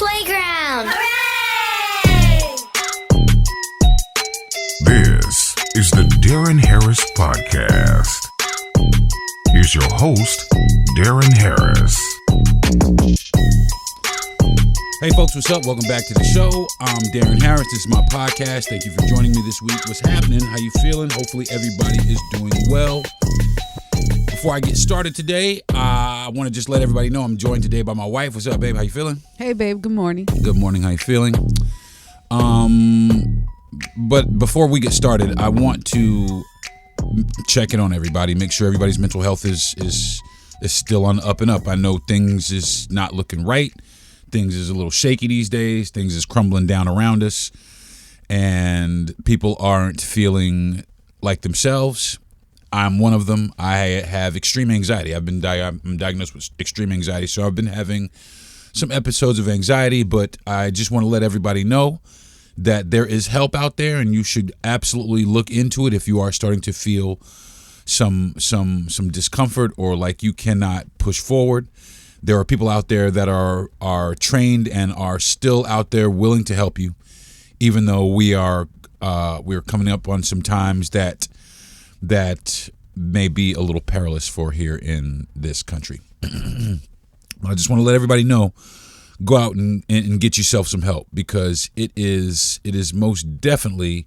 Playground. Hooray! This is the Deron Harris Podcast. Here's your host, Deron Harris. Hey folks, what's up? Welcome back to the show. I'm Deron Harris. This is my podcast. Thank you for joining me this week. What's happening? How you feeling? Hopefully everybody is doing well. Before I get started today, I want to just let everybody know I'm joined today by my wife. What's up, babe? How you feeling? Hey, babe. Good morning. Good morning. How you feeling? But before we get started, I want to check in on everybody, make sure everybody's mental health is still on the up and up. I know things is not looking right. Things is a little shaky these days. Things is crumbling down around us, and people aren't feeling like themselves. I'm one of them. I have extreme anxiety. I'm diagnosed with extreme anxiety, so I've been having some episodes of anxiety, but I just want to let everybody know that there is help out there, and you should absolutely look into it if you are starting to feel some discomfort or like you cannot push forward. There are people out there that are trained and are still out there willing to help you, even though we're coming up on some times that may be a little perilous for here in this country. I just want to let everybody know, go out and get yourself some help, because it is most definitely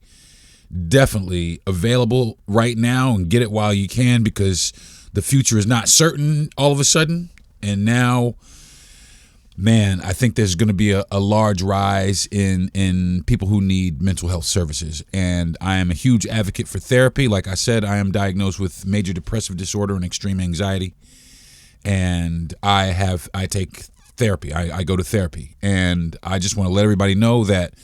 available right now, and get it while you can, because the future is not certain all of a sudden. And now, man, I think there's going to be a large rise in people who need mental health services. And I am a huge advocate for therapy. Like I said, I am diagnosed with major depressive disorder and extreme anxiety. And I take therapy. I go to therapy. And I just want to let everybody know that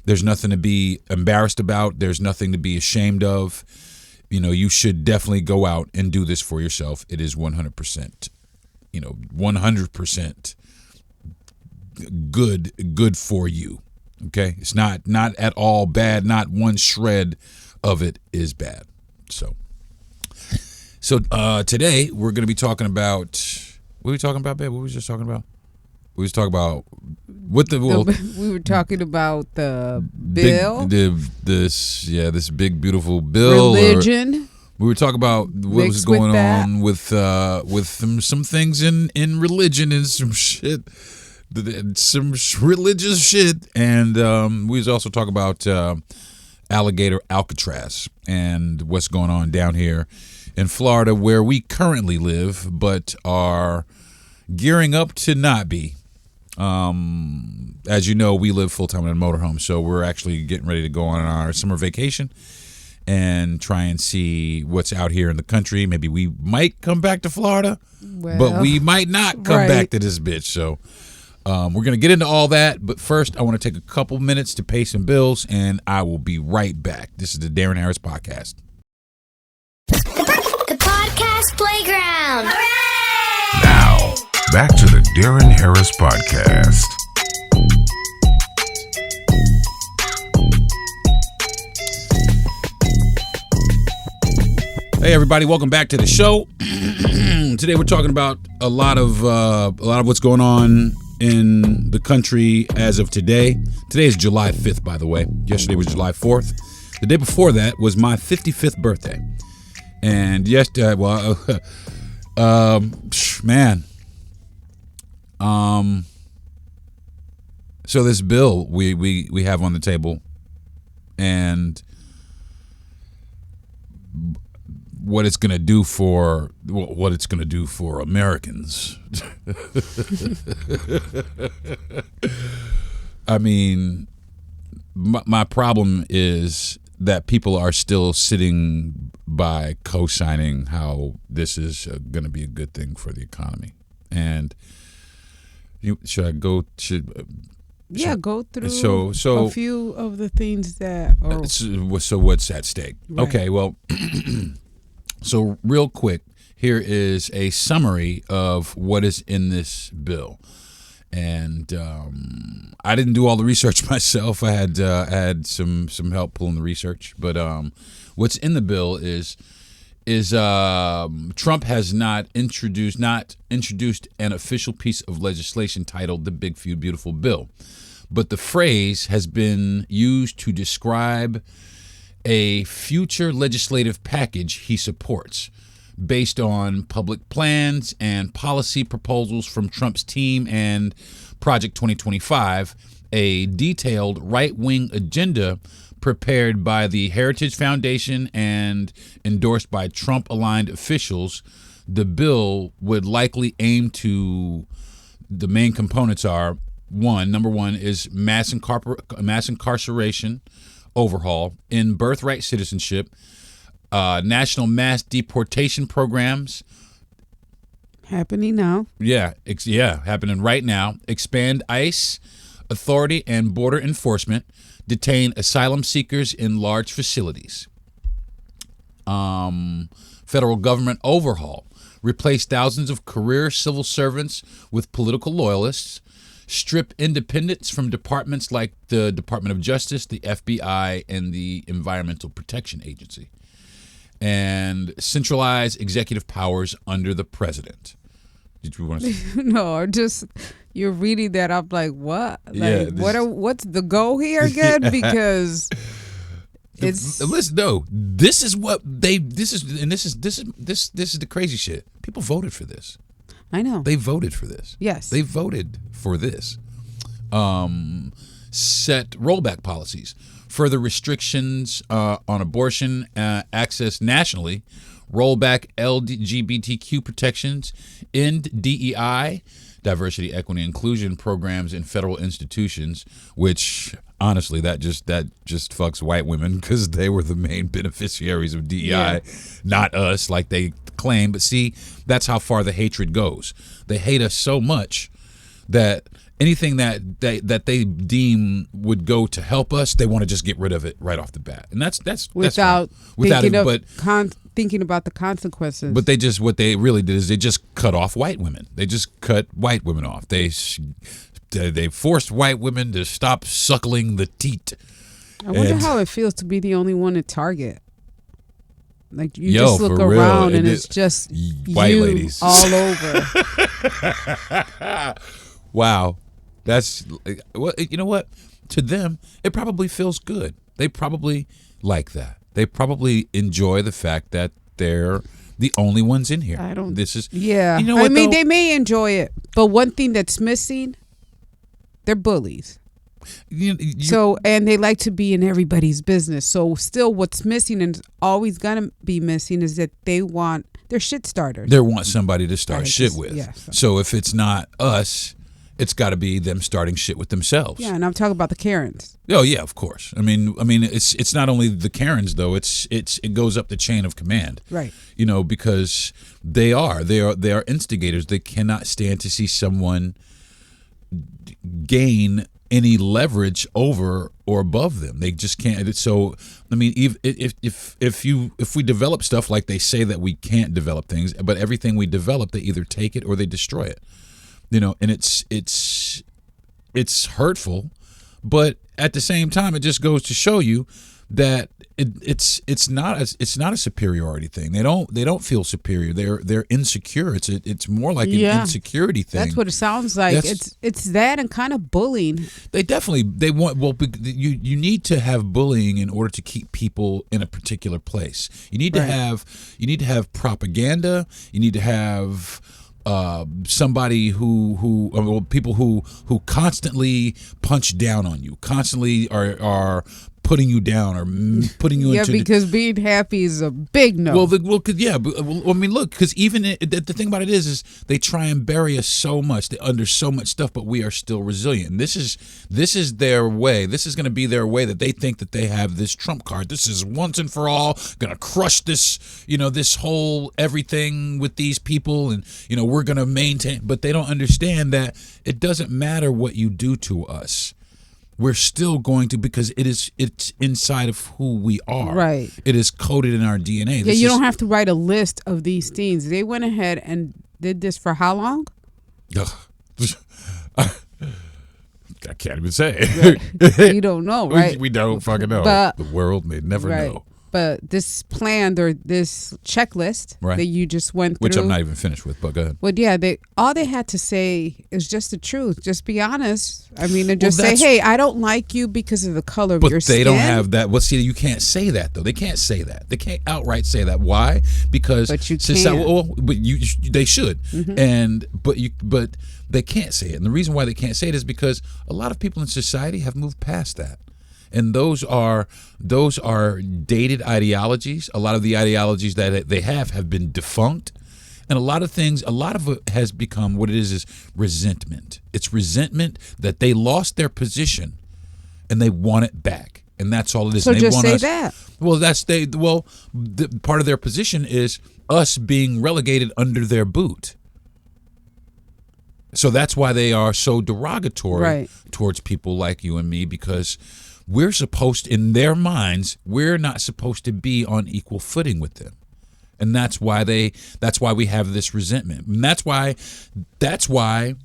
there's nothing to be embarrassed about. There's nothing to be ashamed of. You know, you should definitely go out and do this for yourself. It is 100%, 100% good for you. Okay, it's not at all bad. Not one shred of it is bad. So today we're going to be talking about, what were we talking about, babe? What were we just talking about? We was talking about We were talking about the bill, this big beautiful bill, religion. We were talking about what was going on with some things in religion and some shit, some religious shit, and we was also talking about alligator Alcatraz and what's going on down here in Florida, where we currently live, but are gearing up to not be. As you know, we live full time in a motorhome, so we're actually getting ready to go on our summer vacation and try and see what's out here in the country. Maybe we might come back to Florida, but we might not come back to this bitch. So we're going to get into all that. But first, I want to take a couple minutes to pay some bills, and I will be right back. This is the Deron Harris Podcast. The Podcast Playground. Hooray! Now, back to the Deron Harris Podcast. Hey everybody, welcome back to the show. Today we're talking about a lot of what's going on in the country as of today. Today is July 5th, by the way. Yesterday was July 4th. The day before that was my 55th birthday. And yesterday, man. So this bill we have on the table, and what it's going to do for Americans. I mean, my problem is that people are still sitting by co-signing how this is going to be a good thing for the economy. And should I go? Go through so a few of the things that are. So what's at stake? Right. Okay, well, so real quick, here is a summary of what is in this bill. And I didn't do all the research myself. I had some help pulling the research. But what's in the bill is is Trump has not introduced an official piece of legislation titled the Big Beautiful Bill, but the phrase has been used to describe a future legislative package he supports based on public plans and policy proposals from Trump's team and Project 2025, a detailed right-wing agenda prepared by the Heritage Foundation and endorsed by Trump-aligned officials. The bill would likely aim to, the main components are, number one is mass incarceration overhaul, in birthright citizenship, national mass deportation programs. Happening now. Happening right now. Expand ICE authority and border enforcement. Detain asylum seekers in large facilities. Federal government overhaul. Replace thousands of career civil servants with political loyalists. Strip independence from departments like the Department of Justice, the FBI, and the Environmental Protection Agency. And centralize executive powers under the president. Did you want to say? No, you're reading that. I'm like, what? Like, Yeah, what's the goal here again? Because it's listen. No, this is what they. This is the crazy shit. People voted for this. I know. They voted for this. Yes. They voted for this. Set rollback policies, further restrictions on abortion access nationally, rollback LGBTQ protections, end DEI, diversity, equity, inclusion programs in federal institutions, which honestly that just fucks white women because they were the main beneficiaries of DEI, not us like they claim. But see, that's how far the hatred goes. They hate us so much that anything that they deem would go to help us, they want to just get rid of it right off the bat, and that's without fine. thinking about the consequences. But what they really did is they just cut off white women. They just cut white women off. They forced white women to stop suckling the teat. I wonder how it feels to be the only one at Target. Like you just look around and it's just white ladies all over. Wow. That's, you know what? To them, it probably feels good. They probably like that. They probably enjoy the fact that they're the only ones in here. Yeah. You know what, they may enjoy it, but one thing that's missing, they're bullies. And they like to be in everybody's business. So still what's missing and always going to be missing is that they're shit starters. They want somebody to start shit with. Yeah, so if it's not us, it's got to be them starting shit with themselves. Yeah, and I'm talking about the Karens. Oh yeah, of course. I mean, it's not only the Karens though. It goes up the chain of command. Right. You know, because they are instigators. They cannot stand to see someone gain any leverage over or above them. They just can't. So I mean, if we develop stuff like they say that we can't develop things, but everything we develop, they either take it or they destroy it. You know, and it's hurtful, but at the same time, it just goes to show you that it's not a superiority thing. They don't feel superior. They're insecure. It's more like an insecurity thing. That's what it sounds like. It's that and kind of bullying. They want. Well, you need to have bullying in order to keep people in a particular place. You need to have propaganda. You need to have somebody people who constantly punch down on you, constantly are putting you down or putting you into because being happy is a big no. I mean, look, because even the thing about it is they try and bury us so much, under so much stuff, but we are still resilient. And this is their way. This is going to be their way, that they think that they have this trump card. This is once and for all going to crush this, this whole everything with these people, and we're going to maintain. But they don't understand that it doesn't matter what you do to us. We're still going to, because it's inside of who we are. Right. It is coded in our DNA. Yeah, you don't have to write a list of these things. They went ahead and did this for how long? I can't even say. Right. You don't know, right? We don't fucking know. But, the world may never know. But this plan or this checklist Right. that you just went through, Which I'm not even finished with, but go ahead. Well, yeah, all they had to say is just the truth. Just be honest. I mean, and just say, that's- "Hey, I don't like you because of the color of But your skin." they don't have that. Well, see, you can't say that though. They can't say that. They can't outright say that. Why? Because But you society. can. Well, but they should. But they can't say it. And the reason why they can't say it is because a lot of people in society have moved past that. And those are dated ideologies. A lot of the ideologies that they have been defunct. And a lot of it has become what it is resentment. It's resentment that they lost their position and they want it back. And that's all it is. So And they just want say us, that. Well, part of their position is us being relegated under their boot. So that's why they are so derogatory Right. towards people like you and me, because we're supposed, in their minds, we're not supposed to be on equal footing with them. And that's why we have this resentment. And that's why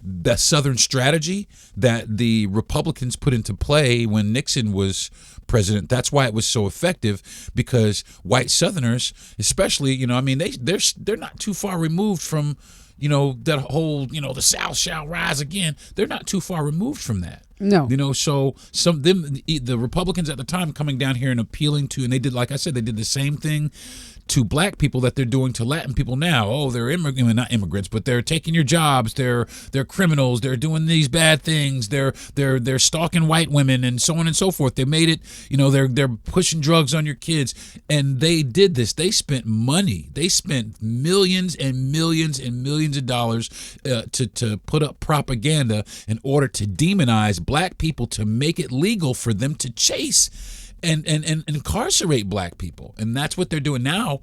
the Southern strategy that the Republicans put into play when Nixon was president, that's why it was so effective, because white Southerners, especially, they're not too far removed from, that whole, the South shall rise again. They're not too far removed from that. No. So the Republicans at the time coming down here and appealing to, and they did, like I said, they did the same thing to black people that they're doing to Latin people now. Oh, they're not immigrants, but they're taking your jobs. They're criminals. They're doing these bad things. They're stalking white women and so on and so forth. They made it. They're pushing drugs on your kids, and they did this. They spent money. They spent millions and millions and millions of dollars to put up propaganda in order to demonize black people, to make it legal for them to chase and incarcerate black people. And that's what they're doing now.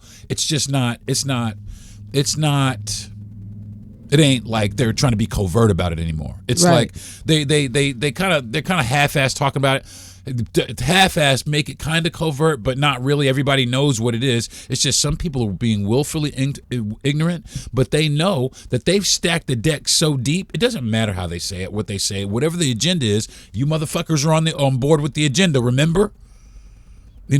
It ain't like they're trying to be covert about it anymore. It's Right. like they're kind of half-ass talking about it, half-ass make it kind of covert, but not really. Everybody knows what it is. It's just some people are being willfully ignorant, but they know that they've stacked the deck so deep. It doesn't matter how they say it, what they say, whatever the agenda is. You motherfuckers are on board with the agenda. Remember? You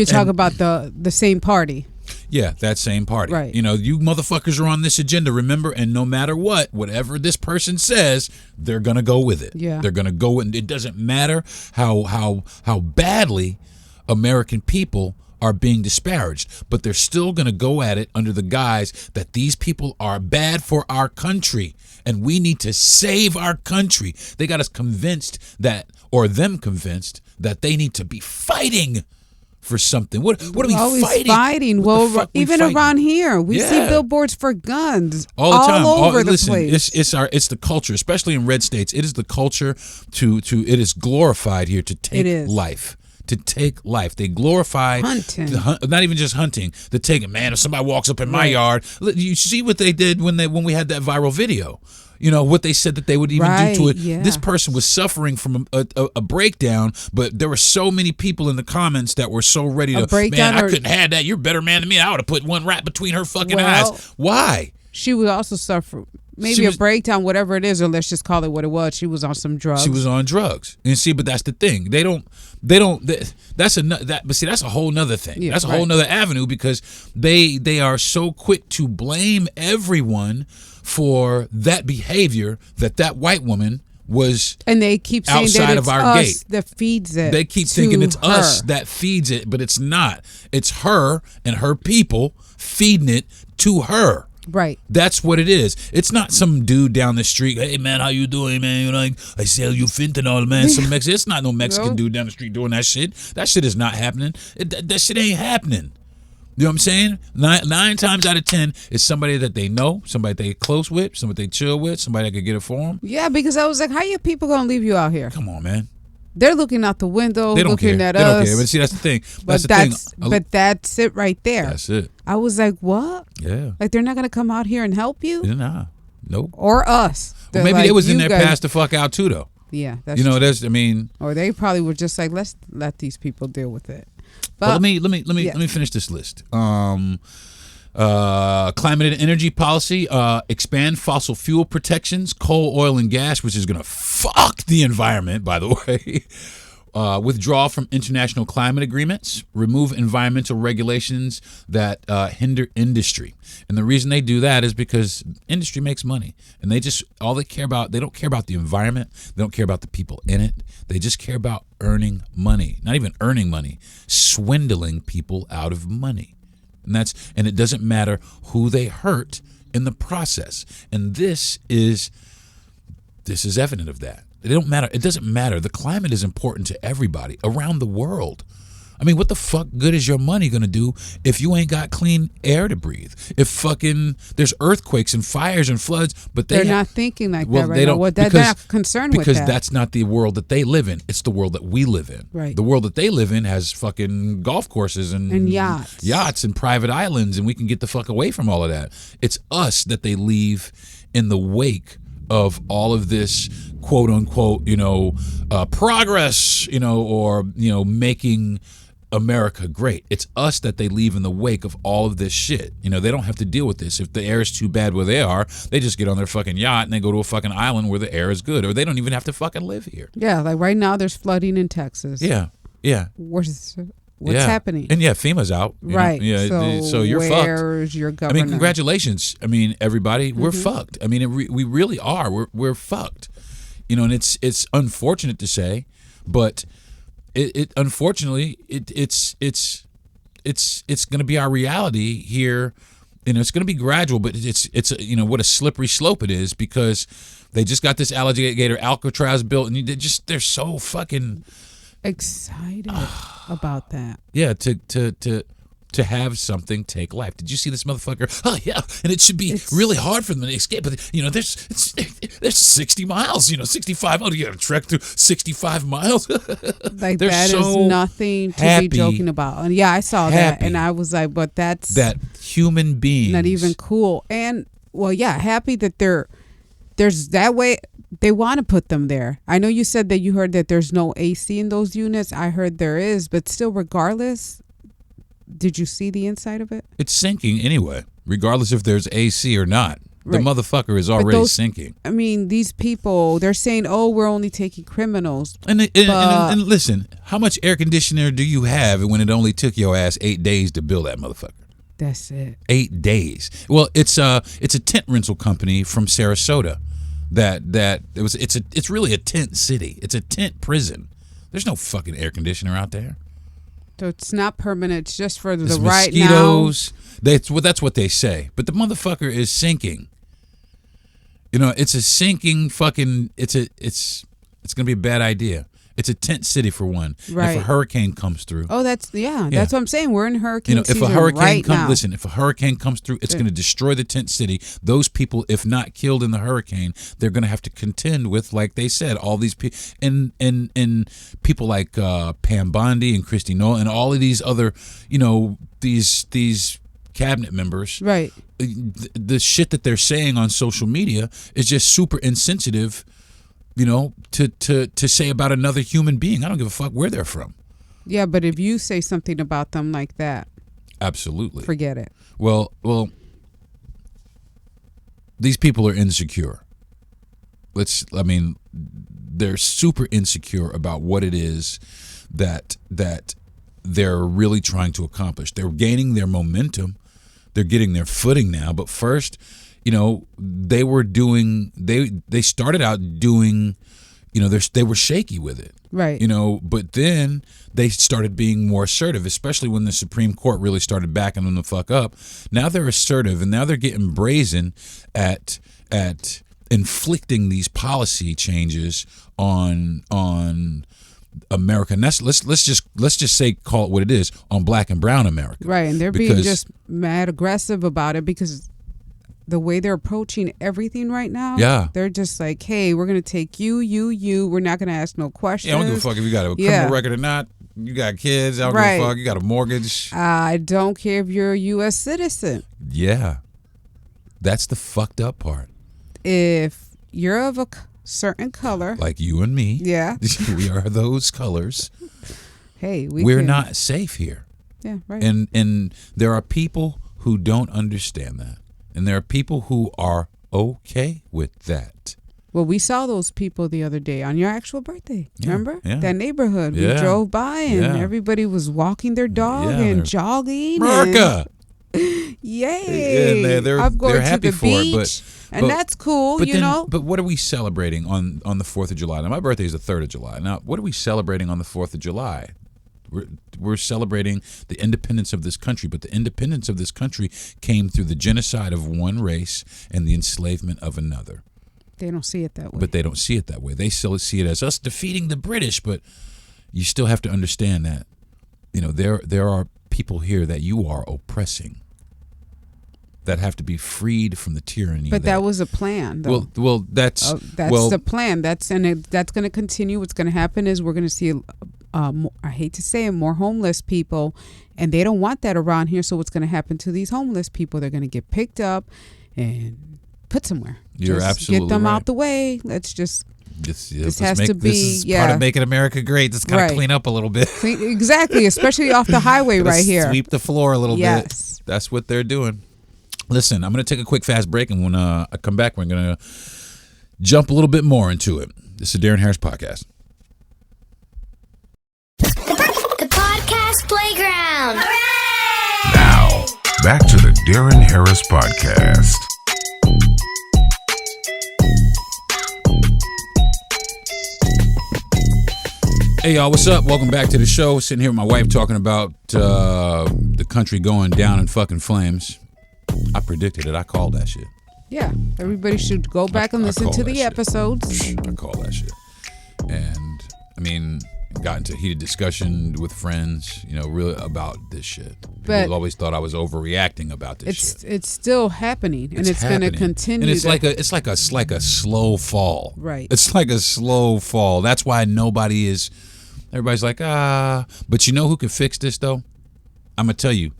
talk about the same party. Yeah, that same party. Right. You motherfuckers are on this agenda, remember? And no matter whatever this person says, they're going to go with it. Yeah. They're going to go, and it doesn't matter how badly American people are being disparaged, but they're still going to go at it under the guise that these people are bad for our country and we need to save our country. They got us convinced that they need to be fighting for something. What are we Always fighting? Well, What the fuck we even fighting? around here, we see Yeah. billboards for guns all the time, over the listen, place. It's the culture, especially in red states. It is the culture it is glorified here to take It is. life. To take life. They glorify Hunting. not even just hunting. The taking, man, if somebody walks up in my Right. yard, you see what they did when we had that viral video. What they said that they would even do to it. Right, yeah. This person was suffering from a breakdown, but there were so many people in the comments that were so ready to, breakdown, man, I or- couldn't have that. You're a better man than me. I would have put one right between her fucking Well, eyes. Why? She would also suffer maybe She was- a breakdown, whatever it is, or let's just call it what it was. She was on some drugs. She was on drugs. And see, but that's the thing. That's a whole nother thing. Yeah, That's a whole right. nother avenue, because they are so quick to blame everyone for that behavior that white woman was. And they keep saying outside that of it's our us gate. that feeds it. They keep to thinking it's her. us that feeds it, but it's not. It's her and her people feeding it to her. Right. That's what it is. It's not some dude down the street. Hey man, how you doing, man? I sell you fentanyl, man. Some Mexican. It's not no Mexican No. dude down the street doing that shit. That shit is not happening. That shit ain't happening. You know what I'm saying? Nine times out of 10, it's somebody that they know, somebody they close with, somebody they chill with, somebody that could get it for them. Yeah, because I was like, how you people gonna leave you out here? Come on, man. They're looking out the window, They don't looking care. at They us. don't care. But see, that's the thing. But that's it right there. That's it. I was like, what? Yeah. Like they're not gonna come out here and help you Nah. Nope. or us? Well, They're maybe like, they was in you there guys- passed the fuck out too, though. Yeah, that's true. Or they probably were just like, let's let these people deal with it. But Well, let me finish this list. Climate and energy policy, expand fossil fuel protections, coal, oil, and gas, which is going to fuck the environment, by the way. withdraw from international climate agreements, remove environmental regulations that hinder industry. And the reason they do that is because industry makes money. And they don't care about the environment. They don't care about the people in it. They just care about earning money. Not even earning money, swindling people out of money. And it doesn't matter who they hurt in the process. And this is evident of that. It doesn't matter. The climate is important to everybody around the world. I mean, what the fuck good is your money going to do if you ain't got clean air to breathe? If fucking there's earthquakes and fires and floods, but they're not thinking like that right now. They're not concerned with that. Because that's not the world that they live in. It's the world that we live in. Right. The world that they live in has fucking golf courses and yachts and private islands, and we can get the fuck away from all of that. It's us that they leave in the wake of all of this quote unquote, progress, or, making America great. It's us that they leave in the wake of all of this shit. They don't have to deal with this. If the air is too bad where they are, they just get on their fucking yacht and they go to a fucking island where the air is good, or they don't even have to fucking live here. Yeah, like right now there's flooding in Texas. Yeah. What's happening? And FEMA's out. Right. So you're fucked. Where's your governor? I mean, congratulations. I mean, everybody, we're fucked. I mean, we really are. We're fucked. And it's unfortunate to say, but unfortunately it's going to be our reality here. It's going to be gradual, but it's what a slippery slope it is, because they just got this alligator Alcatraz built, and they're so fucking excited about that. Yeah, to have something take life. Did you see this motherfucker? Oh yeah, and it should be really hard for them to escape. But there's 60 miles, 65. Oh, you got to trek through 65 miles. Like that is nothing to be joking about. And yeah, I saw that, and I was like, but that's that human being not even cool. And well, yeah, happy that there's that way. They want to put them there. I know you said that you heard that there's no AC in those units. I heard there is, but still, regardless. Did you see the inside of it? It's sinking anyway, regardless if there's AC or not. The motherfucker is already sinking. I mean, these people, they're saying, oh, we're only taking criminals. And listen, how much air conditioner do you have when it only took your ass 8 days to build that motherfucker? That's it. 8 days. Well, it's a tent rental company from Sarasota it's really a tent city. It's a tent prison. There's no fucking air conditioner out there. So it's not permanent. It's just for the it's right mosquitoes. now. That's what they say. But the motherfucker is sinking. It's a sinking fucking. It's gonna be a bad idea. It's a tent city for one. Right. If a hurricane comes through. Oh, that's what I'm saying. We're in hurricane season if a hurricane now. Listen, if a hurricane comes through, it's going to destroy the tent city. Those people, if not killed in the hurricane, they're going to have to contend with, like they said, all these people and people like Pam Bondi and Christy Nolan and all of these other, these cabinet members. Right. The shit that they're saying on social media is just super insensitive. To say about another human being. I don't give a fuck where they're from. Yeah, but if you say something about them like that, absolutely, forget it. Well, these people are insecure. They're super insecure about what it is that they're really trying to accomplish. They're gaining their momentum. They're getting their footing now, but first, they started out doing, they were shaky with it. Right. But then they started being more assertive, especially when the Supreme Court really started backing them the fuck up. Now they're assertive, and now they're getting brazen at inflicting these policy changes on America. And let's just say, call it what it is, on Black and brown America. Right. And they're being just mad aggressive about it because the way they're approaching everything right now, they're just like, hey, we're going to take you. We're not going to ask no questions. Yeah, I don't give a fuck if you got a criminal record or not. You got kids. I don't give a fuck. You got a mortgage. I don't care if you're a U.S. citizen. Yeah. That's the fucked up part. If you're of a certain color. Like you and me. Yeah. We are those colors. Hey, we're not safe here. Yeah, right. And there are people who don't understand that. And there are people who are okay with that. Well, we saw those people the other day on your actual birthday. Yeah, Remember? yeah. That neighborhood. Yeah. We drove by and Yeah. everybody was walking their dog Yeah, and they're- jogging. America. Yay. And they're I'm going happy to the for it, beach. but And that's cool, But you then, know? But what are we celebrating on the 4th of July? Now, my birthday is the 3rd of July. Now, what are we celebrating on the 4th of July? We're celebrating the independence of this country, but the independence of this country came through the genocide of one race and the enslavement of another. They don't see it that way. But they don't see it that way. They still see it as us defeating the British, but you still have to understand that, you know, there are people here that you are oppressing that have to be freed from the tyranny. But that was a plan, though. Well, that's the plan. That's going to continue. What's going to happen is we're going to see, I hate to say it, more homeless people, and they don't want that around here. So what's going to happen to these homeless people? They're going to get picked up and put somewhere. You're just absolutely get them right. out the way. Let's just This has to be, This is part of making America great. This got to Right. clean up a little bit. exactly, especially off the highway Gotta right here. Sweep the floor a little Yes. bit. That's what they're doing. Listen, I'm going to take a quick, fast break, and when I come back, we're going to jump a little bit more into it. This is Darren Harris Podcast. The podcast playground. Hooray! Now, back to the Darren Harris Podcast. Hey, y'all, what's up? Welcome back to the show. Sitting here with my wife talking about the country going down in fucking flames. I predicted it. I called that shit. Yeah, everybody should go back and I listen call to that the shit. episodes. I call that shit. And, I mean, got into heated discussion with friends, you know, really about this shit. But People always thought I was overreacting about this shit. It's still happening, and it's going to happening. continue. And it's to- like a slow fall. Right. It's like a slow fall. That's why everybody's like, but you know who can fix this though? I'm gonna tell you.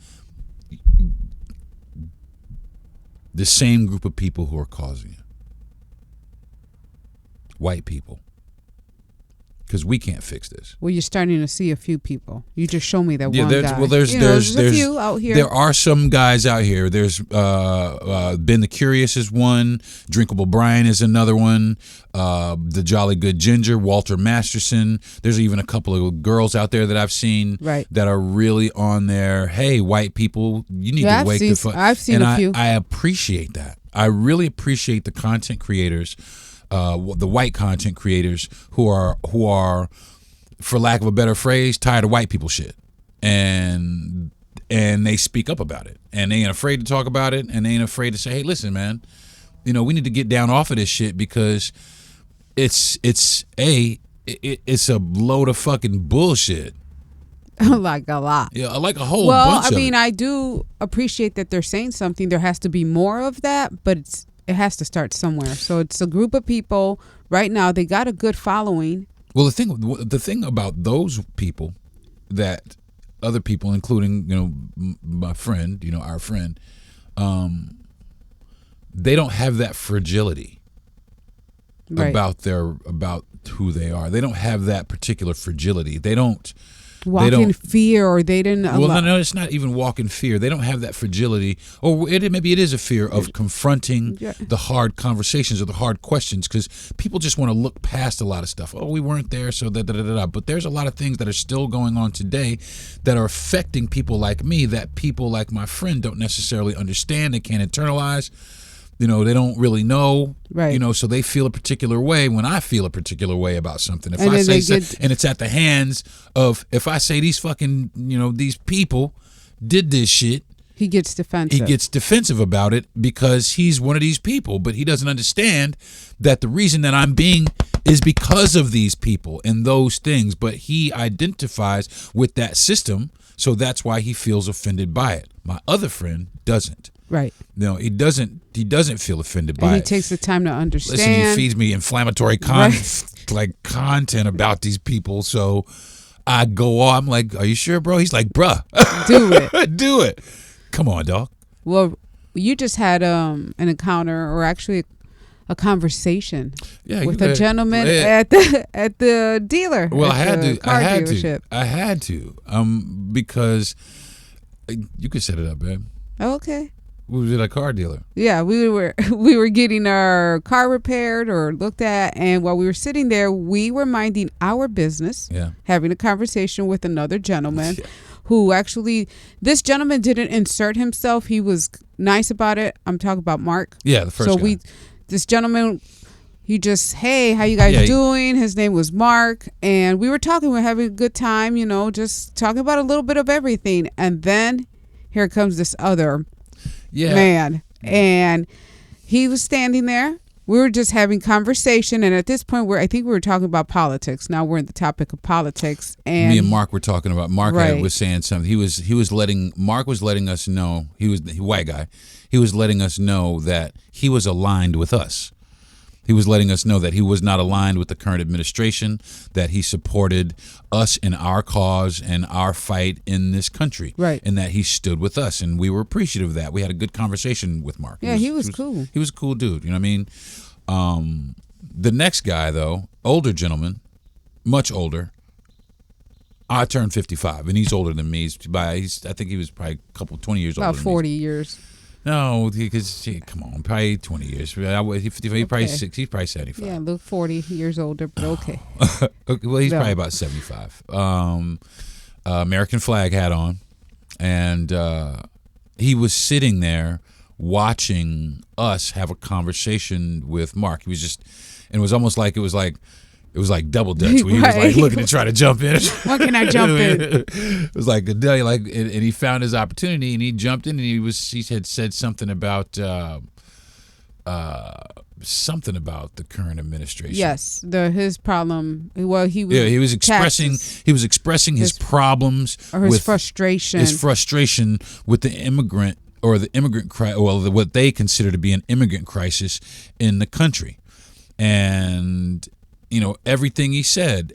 The same group of people who are causing it. White people. Because we can't fix this. Well, you're starting to see a few people. You just show me that one there's, guy. well, there's a few out here. There are some guys out here. There's Ben the Curious is one. Drinkable Brian is another one. The Jolly Good Ginger, Walter Masterson. There's even a couple of girls out there that I've seen Right. that are really on there. Hey, white people, you need Yeah, to wake the fuck. I've seen and a few. I appreciate that. I really appreciate the content creators. The white content creators who are, for lack of a better phrase, tired of white people shit, and they speak up about it, and they ain't afraid to talk about it, and they ain't afraid to say, hey, listen, man, you know, we need to get down off of this shit because it's a load of fucking bullshit. like a lot. Yeah, like a whole Well, bunch I of mean, it. I do appreciate that they're saying something. There has to be more of that, but it has to start somewhere. So it's a group of people right now. They got a good following. Well, the thing about those people, that other people, including, you know, my friend, you know, our friend, they don't have that fragility Right. about who they are. They don't have that particular fragility. They don't Walk in fear, or they didn't. Well, no, it's not even walk in fear. They don't have that fragility, or maybe it is a fear of confronting the hard conversations or the hard questions, because people just want to look past a lot of stuff. Oh, we weren't there, so da-da-da-da. But there's a lot of things that are still going on today that are affecting people like me, that people like my friend don't necessarily understand. They can't internalize. You know, they don't really know, Right. You know, so they feel a particular way when I feel a particular way about something. If And I then say, they and it's at the hands of, if I say these fucking, you know, these people did this shit, he gets defensive. he gets defensive about it because he's one of these people, but he doesn't understand that the reason that I'm being is because of these people and those things, but he identifies with that system, so that's why he feels offended by it. My other friend doesn't. Right. No, he doesn't feel offended by And he it. takes the time to understand. Listen, he feeds me inflammatory content about these people, so I go on. I'm like, are you sure, bro? He's like, bruh. Do it. Do it. Come on, dog. Well, you just had an encounter, or actually a conversation with a gentleman at the dealer. Well, I at had the to. car dealership. I had to. Because you could set it up, babe. Oh, okay. We was at a car dealer. Yeah, we were getting our car repaired or looked at, and while we were sitting there, we were minding our business, having a conversation with another gentleman who actually, this gentleman didn't insert himself. He was nice about it. I'm talking about Mark. Yeah, the first guy. This gentleman, he just, hey, how you guys doing? His name was Mark, and we were talking. We were having a good time, just talking about a little bit of everything, and then here comes this other man, and he was standing there. We were just having conversation, and at this point, I think we were talking about politics. Now we're in the topic of politics, and me and Mark were talking about. Mark was saying something. Mark was letting us know. He was the white guy. He was letting us know that he was aligned with us. He was letting us know that he was not aligned with the current administration, that he supported us in our cause and our fight in this country. Right. And that he stood with us. And we were appreciative of that. We had a good conversation with Mark. Yeah, he was cool. He was a cool dude. You know what I mean? The next guy, though, older gentleman, much older. I turned 55, and he's older than me. I think he was probably 20 years older than me. About 40 years. No, because come on, probably 20 years. He's probably 75. Yeah, look 40 years older, but okay. Well, he's probably about 75. American flag hat on, and he was sitting there watching us have a conversation with Mark. He was and it was almost like it was like double dutch. Where he was like looking to try to jump in. What can I jump in? It was like and he found his opportunity and he jumped in and he had said something about the current administration. Yes, his problem. Well, he was expressing his problems or his frustration. His frustration with the immigrant or the immigrant crisis. Well, what they consider to be an immigrant crisis in the country, and everything he said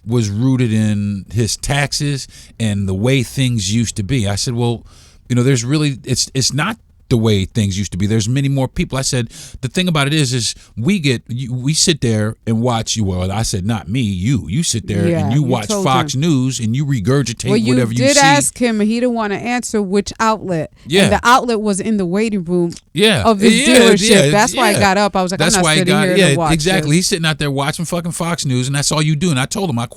was rooted in his taxes and the way things used to be. I said, well, there's really, it's not the way things used to be. There's many more people. I said, the thing about it is we sit there and watch you. Well, I said, not me, you sit there and you watch Fox News and you regurgitate whatever you see. You did ask him and he didn't want to answer which outlet. Yeah. And the outlet was in the waiting room of this dealership. Yeah, that's why I got up. I was like, I'm not sitting here to watch exactly. this. He's sitting out there watching fucking Fox News and that's all you do. And I told him, I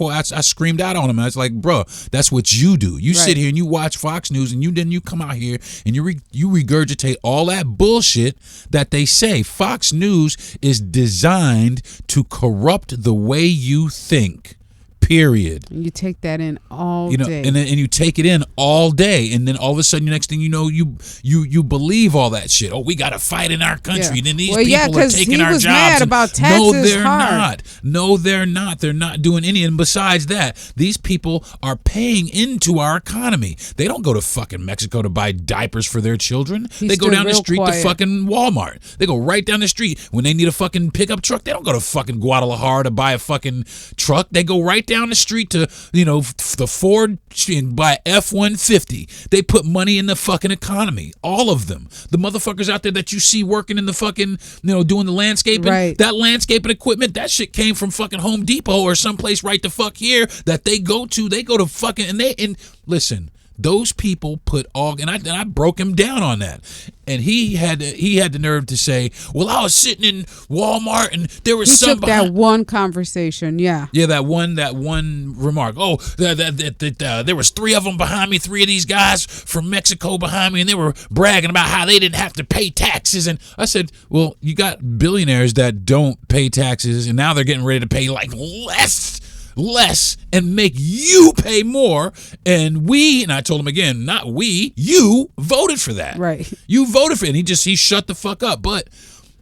screamed out on him. And I was like, bro, that's what you do. You sit here and you watch Fox News and you come out here and you regurgitate all that bullshit that they say. Fox News is designed to corrupt the way you think. Period. And you take that in all day. And you take it in all day, and then all of a sudden, the next thing you know, you believe all that shit. Oh, we got to fight in our country. And then these people are taking our jobs. Mad about taxes. No, they're not. No, they're not. They're not doing any. And besides that, these people are paying into our economy. They don't go to fucking Mexico to buy diapers for their children. They go down the street to fucking Walmart. They go right down the street when they need a fucking pickup truck. They don't go to fucking Guadalajara to buy a fucking truck. They go right down the street to the Ford and buy F-150. They put money in the fucking economy. All of them. The motherfuckers out there that you see working in the fucking doing the landscaping. Right. That landscaping equipment, that shit came from fucking Home Depot or someplace right the fuck here that they go to fucking and listen. Those people put all, and I broke him down on that, and he had the nerve to say, "Well, I was sitting in Walmart and there was he took that one conversation, that one remark. Oh, there was 3 of them behind me, 3 of these guys from Mexico behind me, and they were bragging about how they didn't have to pay taxes." And I said, "Well, you got billionaires that don't pay taxes, and now they're getting ready to pay like less and make you pay more, and I told him again, not we, you voted for that. Right. You voted for it." And he shut the fuck up. But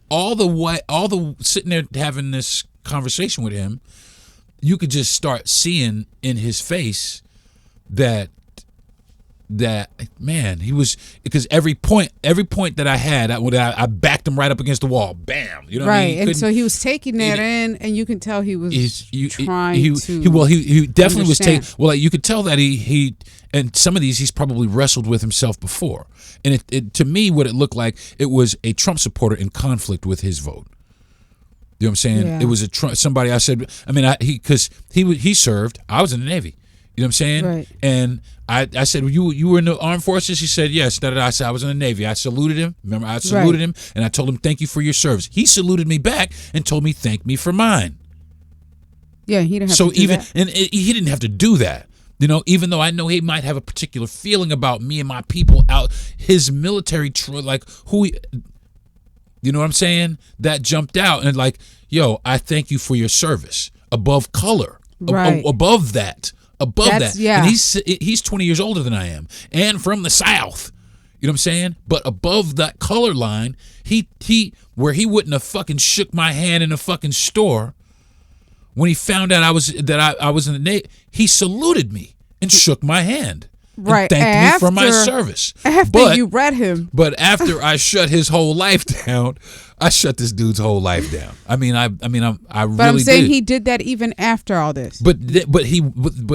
all the sitting there having this conversation with him, you could just start seeing in his face that man, he was, because every point that I had, I backed him right up against the wall. Bam. You know what I mean? And so he was taking that in, and you can tell he was trying to. He definitely was understand. taking. Well, like, you could tell that he and some of these he's probably wrestled with himself before. And it to me, what it looked like, it was a Trump supporter in conflict with his vote. You know what I'm saying? Yeah. It was somebody I said. I mean, because he served. I was in the Navy. You know what I'm saying? Right. And I said, well, you were in the armed forces? He said, yes. I said, I was in the Navy. I saluted him. Remember, I saluted him, and I told him, thank you for your service. He saluted me back and told me, thank me for mine. Yeah, he didn't have So to do even that. and he didn't have to do that. You know, even though I know he might have a particular feeling about me and my people out, his military, like who he, you know what I'm saying? That jumped out and like, yo, I thank you for your service above color, Right. above that. Yeah. And he's 20 years older than I am and from the South. You know what I'm saying? But above that color line, he where he wouldn't have fucking shook my hand in a fucking store when he found out I was in the Navy, he saluted me and shook my hand. Right. And thanked me for my service. After you read him. But after I shut his whole life down, I shut this dude's whole life down. I But I'm saying he did that even after all this. But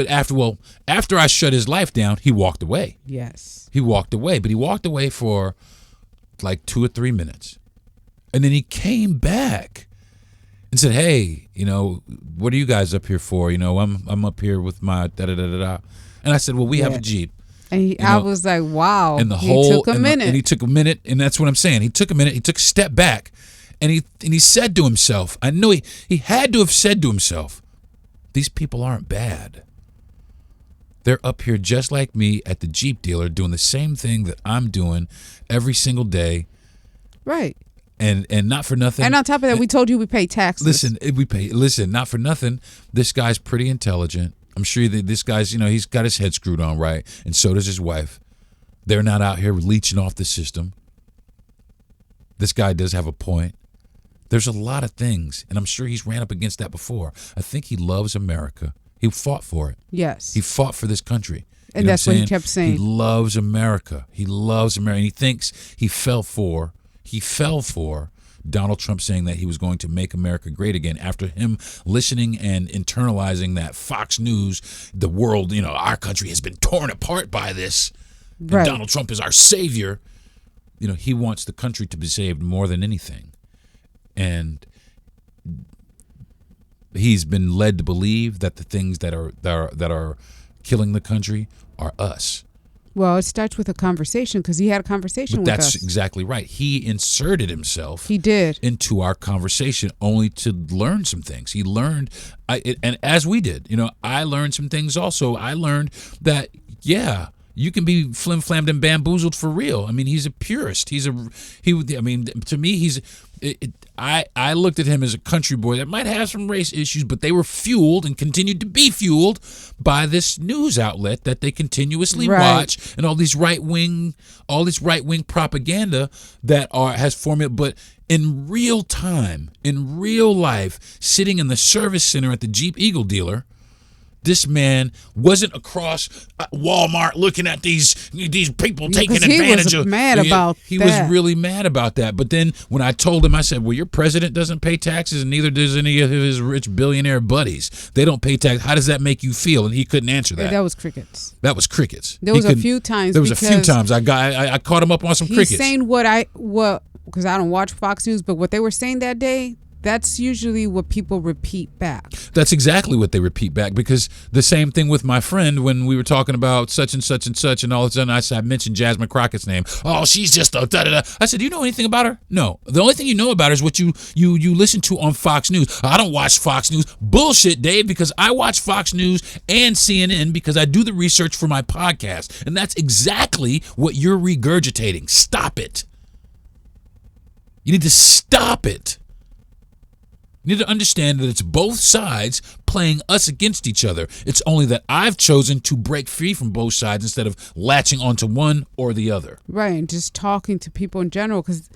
after I shut his life down, he walked away. Yes. He walked away, but he walked away for like 2 or 3 minutes. And then he came back and said, "Hey, you know, what are you guys up here for? You know, I'm up here with my da-da-da-da-da." And I said, "Well, we have a Jeep." And I was like, wow. And he took a minute. And he took a minute, and that's what I'm saying. He took a minute, he took a step back, and he said to himself, I know he had to have said to himself, these people aren't bad. They're up here just like me at the Jeep dealer doing the same thing that I'm doing every single day. Right. And not for nothing. And on top of that, we told you we pay taxes. Listen, not for nothing. This guy's pretty intelligent. I'm sure that this guy's, you know, he's got his head screwed on right, and so does his wife. They're not out here leeching off the system. This guy does have a point. There's a lot of things, and I'm sure he's ran up against that before. I think he loves America. He fought for it. Yes. He fought for this country. And that's what he kept saying. He loves America. He loves America. And he thinks he fell for Donald Trump saying that he was going to make America great again after him listening and internalizing that Fox News, the world, you know, our country has been torn apart by this. Right. And Donald Trump is our savior. You know, he wants the country to be saved more than anything. And he's been led to believe that the things that are killing the country are us. Well, it starts with a conversation because he had a conversation with us. That's exactly right. He inserted himself. He did. Into our conversation only to learn some things. He learned, and as we did, you know, I learned some things also. I learned that, yeah, you can be flim-flammed and bamboozled for real. I mean, he's a purist. I mean, to me, I looked at him as a country boy that might have some race issues, but they were fueled and continued to be fueled by this news outlet that they continuously watch, and all these right wing propaganda that has formulated. But in real time, in real life, sitting in the service center at the Jeep Eagle dealer, this man wasn't across Walmart looking at these people taking advantage of. He was really mad about that. But then when I told him, I said, "Well, your president doesn't pay taxes, and neither does any of his rich billionaire buddies. They don't pay tax. How does that make you feel?" And he couldn't answer that. That was crickets. That was crickets. There was a few times I caught him up on some crickets. He's saying because I don't watch Fox News, but what they were saying that day, that's usually what people repeat back. That's exactly what they repeat back, because the same thing with my friend when we were talking about such and such and such, and all of a sudden I mentioned Jasmine Crockett's name. Oh, she's just a da-da-da. I said, do you know anything about her? No. The only thing you know about her is what you listen to on Fox News. I don't watch Fox News. Bullshit, Dave, because I watch Fox News and CNN because I do the research for my podcast. And that's exactly what you're regurgitating. Stop it. You need to stop it. You need to understand that it's both sides playing us against each other. It's only that I've chosen to break free from both sides instead of latching onto one or the other. Right, and just talking to people in general, because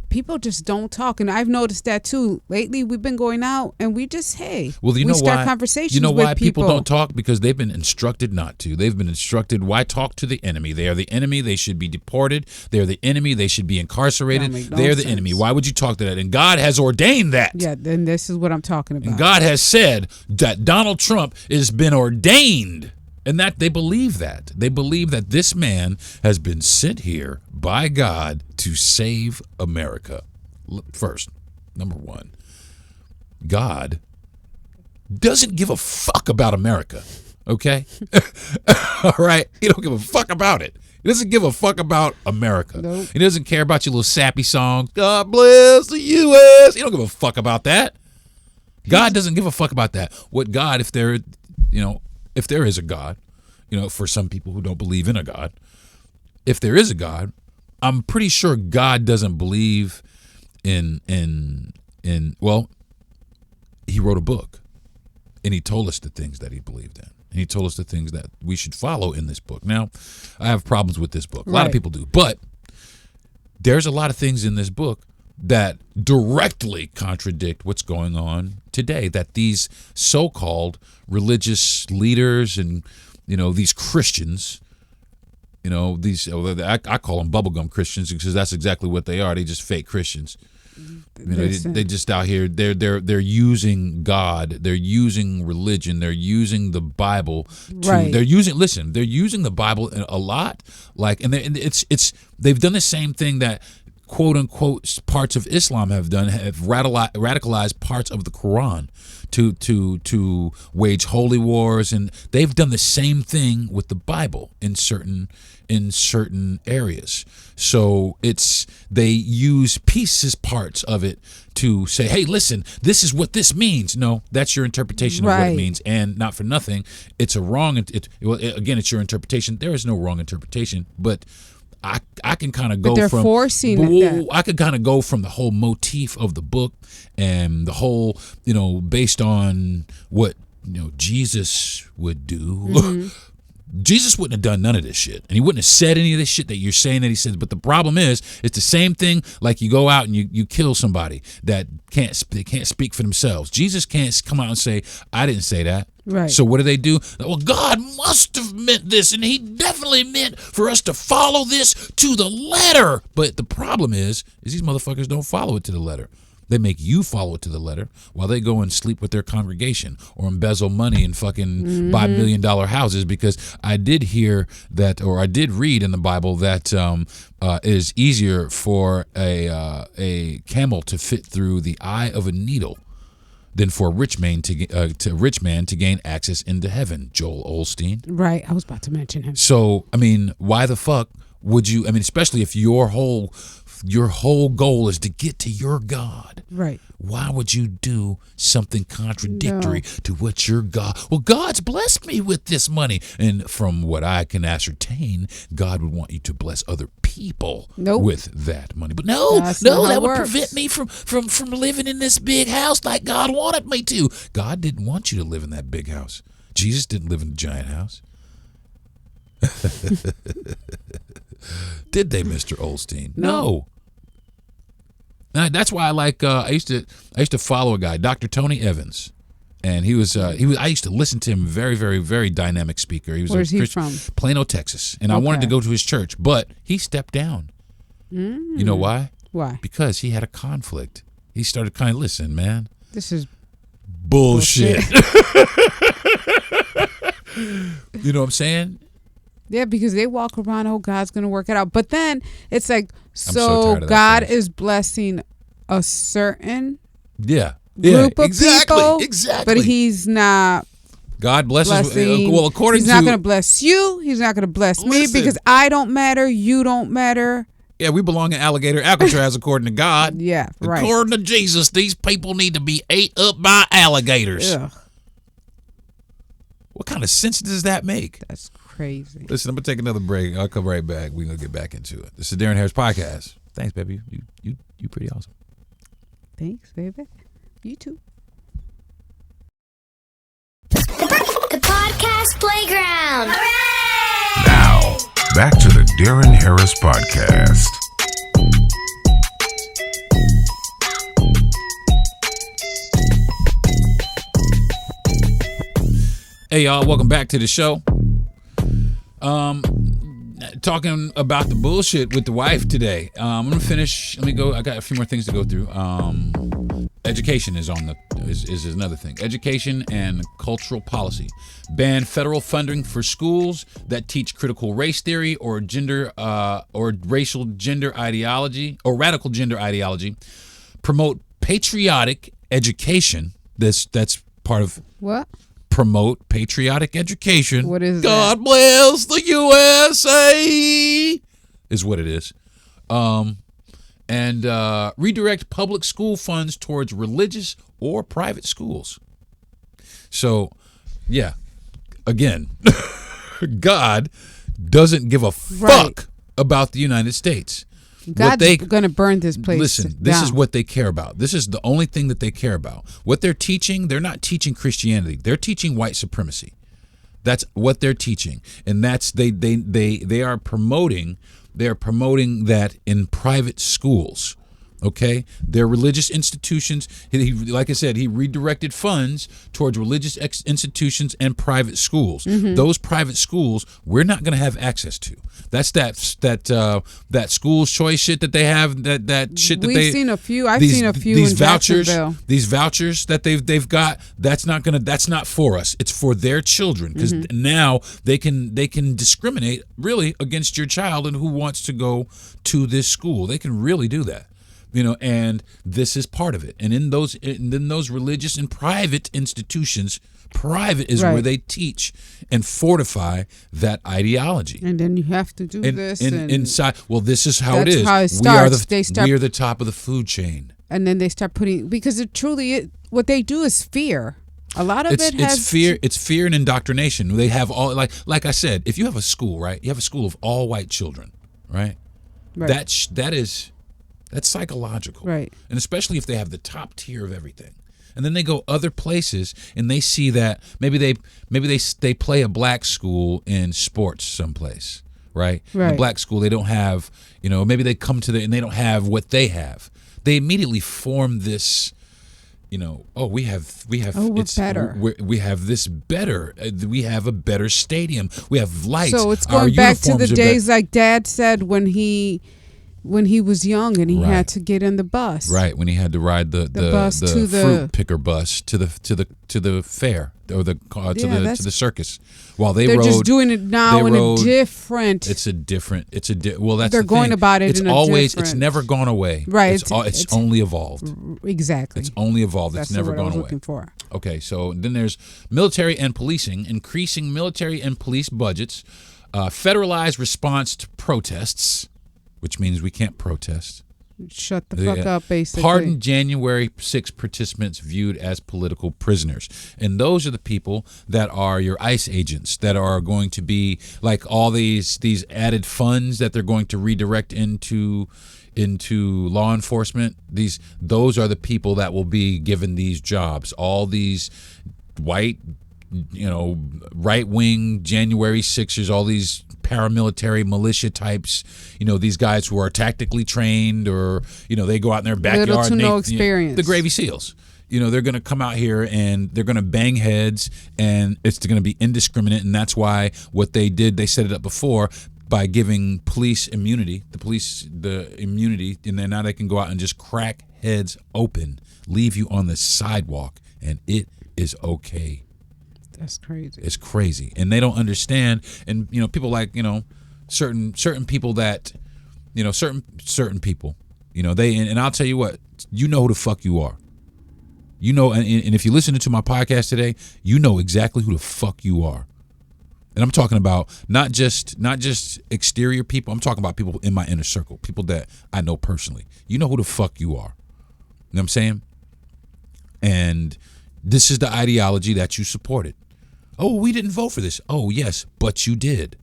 people just don't talk. And I've noticed that too. Lately, we've been going out and we just, we start conversations with people. You know why people don't talk? Because they've been instructed not to. They've been instructed, why talk to the enemy? They are the enemy. They should be deported. They're the enemy. They should be incarcerated. They're the enemy. Why would you talk to that? And God has ordained that. Yeah, then this is what I'm talking about. And God has said that Donald Trump has been ordained. And that they believe that. They believe that this man has been sent here by God to save America. First, number one, God doesn't give a fuck about America. Okay? All right? He don't give a fuck about it. He doesn't give a fuck about America. Nope. He doesn't care about your little sappy songs. God bless the U.S. He don't give a fuck about that. God doesn't give a fuck about that. What God, if there is a God, for some people who don't believe in a God, if there is a God, I'm pretty sure God doesn't believe in well, he wrote a book and he told us the things that he believed in. And he told us the things that we should follow in this book. Now, I have problems with this book. A lot of people do. But there's a lot of things in this book that directly contradict what's going on today, that these so-called religious leaders and, these Christians, I call them bubblegum Christians because that's exactly what they are. They just fake Christians. They just out here. They're using God. They're using religion. They're using the Bible. They're using the Bible a lot. They've done the same thing that quote unquote parts of Islam have done. Have radicalized parts of the Quran to wage holy wars, and they've done the same thing with the Bible in certain areas. So they use parts of it to say, hey, listen, this is what this means. No, that's your interpretation of what it means, and not for nothing, it's a wrong. Again, it's your interpretation. There is no wrong interpretation, but I can kind of go from forcing I could kind of go from the whole motif of the book and the whole, based on what Jesus would do. Mm-hmm. Jesus wouldn't have done none of this shit, and he wouldn't have said any of this shit that you're saying that he says. But the problem is, it's the same thing. Like you go out and you kill somebody that can't speak for themselves. Jesus can't come out and say, "I didn't say that." Right. So what do? Well, God must have meant this, and he definitely meant for us to follow this to the letter. But the problem is these motherfuckers don't follow it to the letter. They make you follow it to the letter while they go and sleep with their congregation or embezzle money and fucking buy $1 million houses. Because I did hear that, or I did read in the Bible that it is easier for a camel to fit through the eye of a needle than for a rich man to gain access into heaven. Joel Osteen. Right. I was about to mention him. So, I mean, why the fuck would you? I mean, especially if your whole goal is to get to your God. Right. Why would you do something contradictory to what your God? Well, God's blessed me with this money. And from what I can ascertain, God would want you to bless other people with that money. But that would prevent me from living in this big house like God wanted me to. God didn't want you to live in that big house. Jesus didn't live in a giant house. Did they, Mr. Osteen? No. That's why I like. I used to follow a guy, Dr. Tony Evans, and he was. I used to listen to him. Very, very, very dynamic speaker. He was. Where's he from? Plano, Texas, and I wanted to go to his church, but he stepped down. You know why? Why? Because he had a conflict. He started kind of listen, man. This is bullshit. You know what I'm saying? Yeah, because they walk around, oh, God's going to work it out. But then it's like, so God is blessing a certain group of people. Exactly. But he's not. God blesses. Well, according to. He's not going to bless you. He's not going to bless me because I don't matter. You don't matter. Yeah, we belong in alligator Alcatraz according to God. Yeah, right. According to Jesus, these people need to be ate up by alligators. Ugh. What kind of sense does that make? That's crazy. Listen, I'm gonna take another break. I'll come right back. We're gonna get back into it. This is Deron Harris Podcast. Thanks, baby. You pretty awesome. Thanks, baby. You too. The podcast playground. Hooray! Now, back to the Deron Harris Podcast. Hey, y'all. Welcome back to the show. Talking about the bullshit with the wife today. I'm gonna finish. Let me go. I got a few more things to go through. Education is is another thing. Education and cultural policy. Ban federal funding for schools that teach critical race theory or gender or racial gender ideology or radical gender ideology. Promote patriotic education. That's part of what? promote patriotic education. What is God bless the USA is what it is. And redirect public school funds towards religious or private schools. So, yeah, again, God doesn't give a fuck about the United States. God's going to burn this place Listen, this down. is what they care about. This is the only thing that they care about. What they're teaching, they're not teaching Christianity. They're teaching white supremacy. That's what they're teaching. And that's they are promoting that in private schools. Okay, they're religious institutions. He, like I said, he redirected funds towards religious institutions and private schools. Those private schools we're not going to have access to. That's that school choice shit that they have. That shit that We've seen a few. I've these, seen a few these in vouchers. Jacksonville. These vouchers that they've got. That's not for us. It's for their children because now they can discriminate really against your child and who wants to go to this school. They can really do that. And this is part of it. And in those religious and private institutions, private is where they teach and fortify that ideology. And then you have to do this. Inside. Well, this is how it is. How it starts. We are the top of the food chain. And then they start putting, because what they do is fear. A lot of it's fear. It's fear and indoctrination. They have all like I said. If you have a school, right? You have a school of all white children, right? That's psychological, right? And especially if they have the top tier of everything, and then they go other places and they see that maybe they play a black school in sports someplace, right? In a black school they don't have, maybe they come to and they don't have what they have. They immediately form this, we have we're better. We have this better. We have a better stadium. We have lights. So it's going back to the days like Dad said when he was young and he had to get in the bus. Right, when he had to ride the bus to the fruit picker bus to the fair or to the circus. While they're just doing it now in a different. Well, that's they're going about it. It's never gone away. Right, it's only evolved. Exactly. It's only evolved. That's it's never what gone I was away. Looking for. Okay, so then there's military and policing, increasing military and police budgets, federalized response to protests. Which means we can't protest. Shut the fuck up, basically. Pardon January 6 participants viewed as political prisoners. And those are the people that are your ICE agents that are going to be like all these added funds that they're going to redirect into law enforcement. Those are the people that will be given these jobs. All these white, right-wing January 6ers, all these paramilitary militia types, these guys who are tactically trained or, they go out in their backyard. Little to no experience. The Gravy Seals. They're going to come out here and they're going to bang heads and it's going to be indiscriminate. And that's why what they did, they set it up before by giving police immunity, the immunity, and then now they can go out and just crack heads open, leave you on the sidewalk, and it is okay. That's crazy. It's crazy, and they don't understand. And people like certain people that certain people, they and I'll tell you what, who the fuck you are. And if you listen to my podcast today, you know exactly who the fuck you are. And I'm talking about not just exterior people. I'm talking about people in my inner circle, people that I know personally. You know who the fuck you are. You know what I'm saying? And this is the ideology that you supported. Oh, we didn't vote for this. Oh, yes, but you did.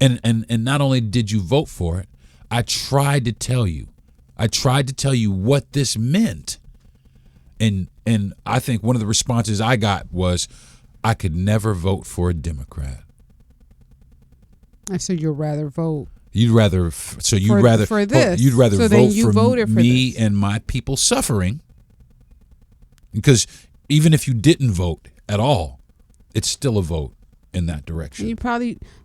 And not only did you vote for it, I tried to tell you what this meant. And I think one of the responses I got was, I could never vote for a Democrat. I said you'd rather vote. You'd rather for this. You'd rather so vote you for me this. And my people suffering. Because even if you didn't vote at all, it's still a vote in that direction.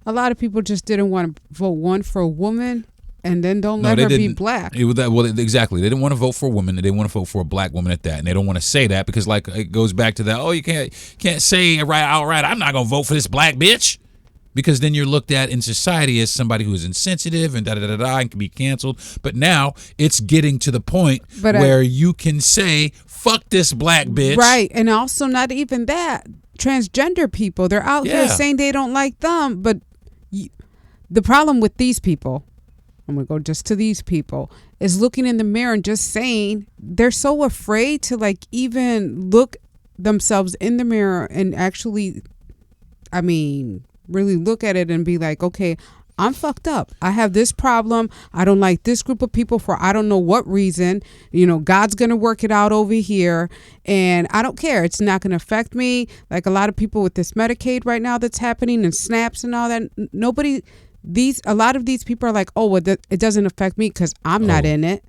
A lot of people just didn't want to vote for a woman and then don't let her be black. Exactly. They didn't want to vote for a woman. They didn't want to vote for a black woman at that. And they don't want to say that because it goes back to that, you can't say outright, I'm not going to vote for this black bitch. Because then you're looked at in society as somebody who is insensitive and and can be canceled. But now it's getting to the point where you can say, fuck this black bitch. Right. And also not even that. transgender people. They're out here Yeah. saying they don't like them. But the problem with these people, I'm going to go just to these people, is looking in the mirror and just saying they're so afraid to like even look themselves in the mirror and actually, I mean, really look at it and be like, okay, I'm fucked up. I have this problem. I don't like this group of people for I don't know what reason. You know, God's going to work it out over here. And I don't care. It's not going to affect me. Like a lot of people with this Medicaid right now that's happening and snaps and all that. A lot of these people are like, oh, well, it doesn't affect me because I'm not in it.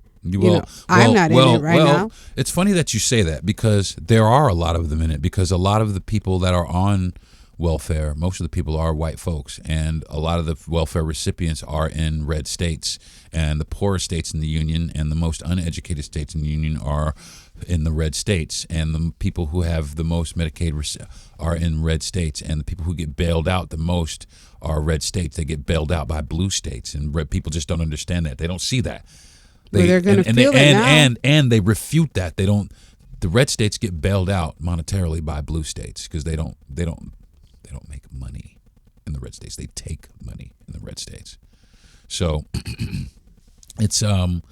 I'm not in it right now. It's funny that you say that because there are a lot of them in it because a lot of the people that are on welfare, most of the people are white folks, and a lot of the welfare recipients are in red states, and the poorest states in the union and the most uneducated states in the union are in the red states, and the people who have the most Medicaid are in red states, and the people who get bailed out the most are red states. They get bailed out by blue states, and red people just don't understand that. They don't see that. They're going to feel it now. And they refute that. They don't. The red states get bailed out monetarily by blue states because they don't make money in the red states. They take money in the red states. So it's and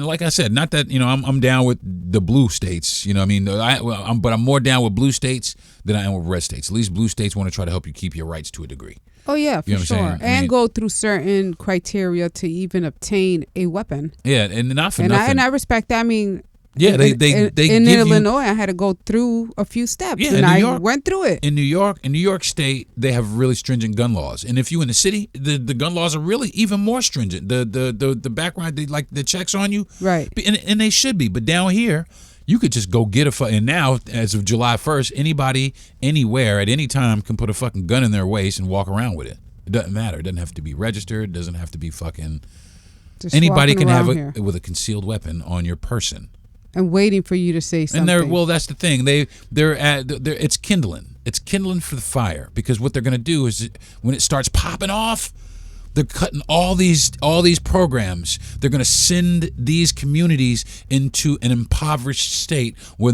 like I said, not that I'm down with the blue states. I mean, but I'm more down with blue states than I am with red states. At least blue states want to try to help you keep your rights to a degree. Oh yeah, for sure, and go through certain criteria to even obtain a weapon. Yeah, and not for nothing. And I respect that. I mean. Yeah, they in Illinois, I had to go through a few steps, and I went through it. In New York State, they have really stringent gun laws, and if you in the city, the gun laws are really even more stringent. The background, the checks on you, right? And they should be, but down here, you could just go get and now as of July 1st, anybody anywhere at any time can put a fucking gun in their waist and walk around with it. It doesn't matter. It doesn't have to be registered. It doesn't have to be fucking. Just anybody can have it with a concealed weapon on your person. And waiting for you to say something. And that's the thing. It's kindling. It's kindling for the fire because what they're going to do is when it starts popping off, they're cutting all these programs. They're going to send these communities into an impoverished state where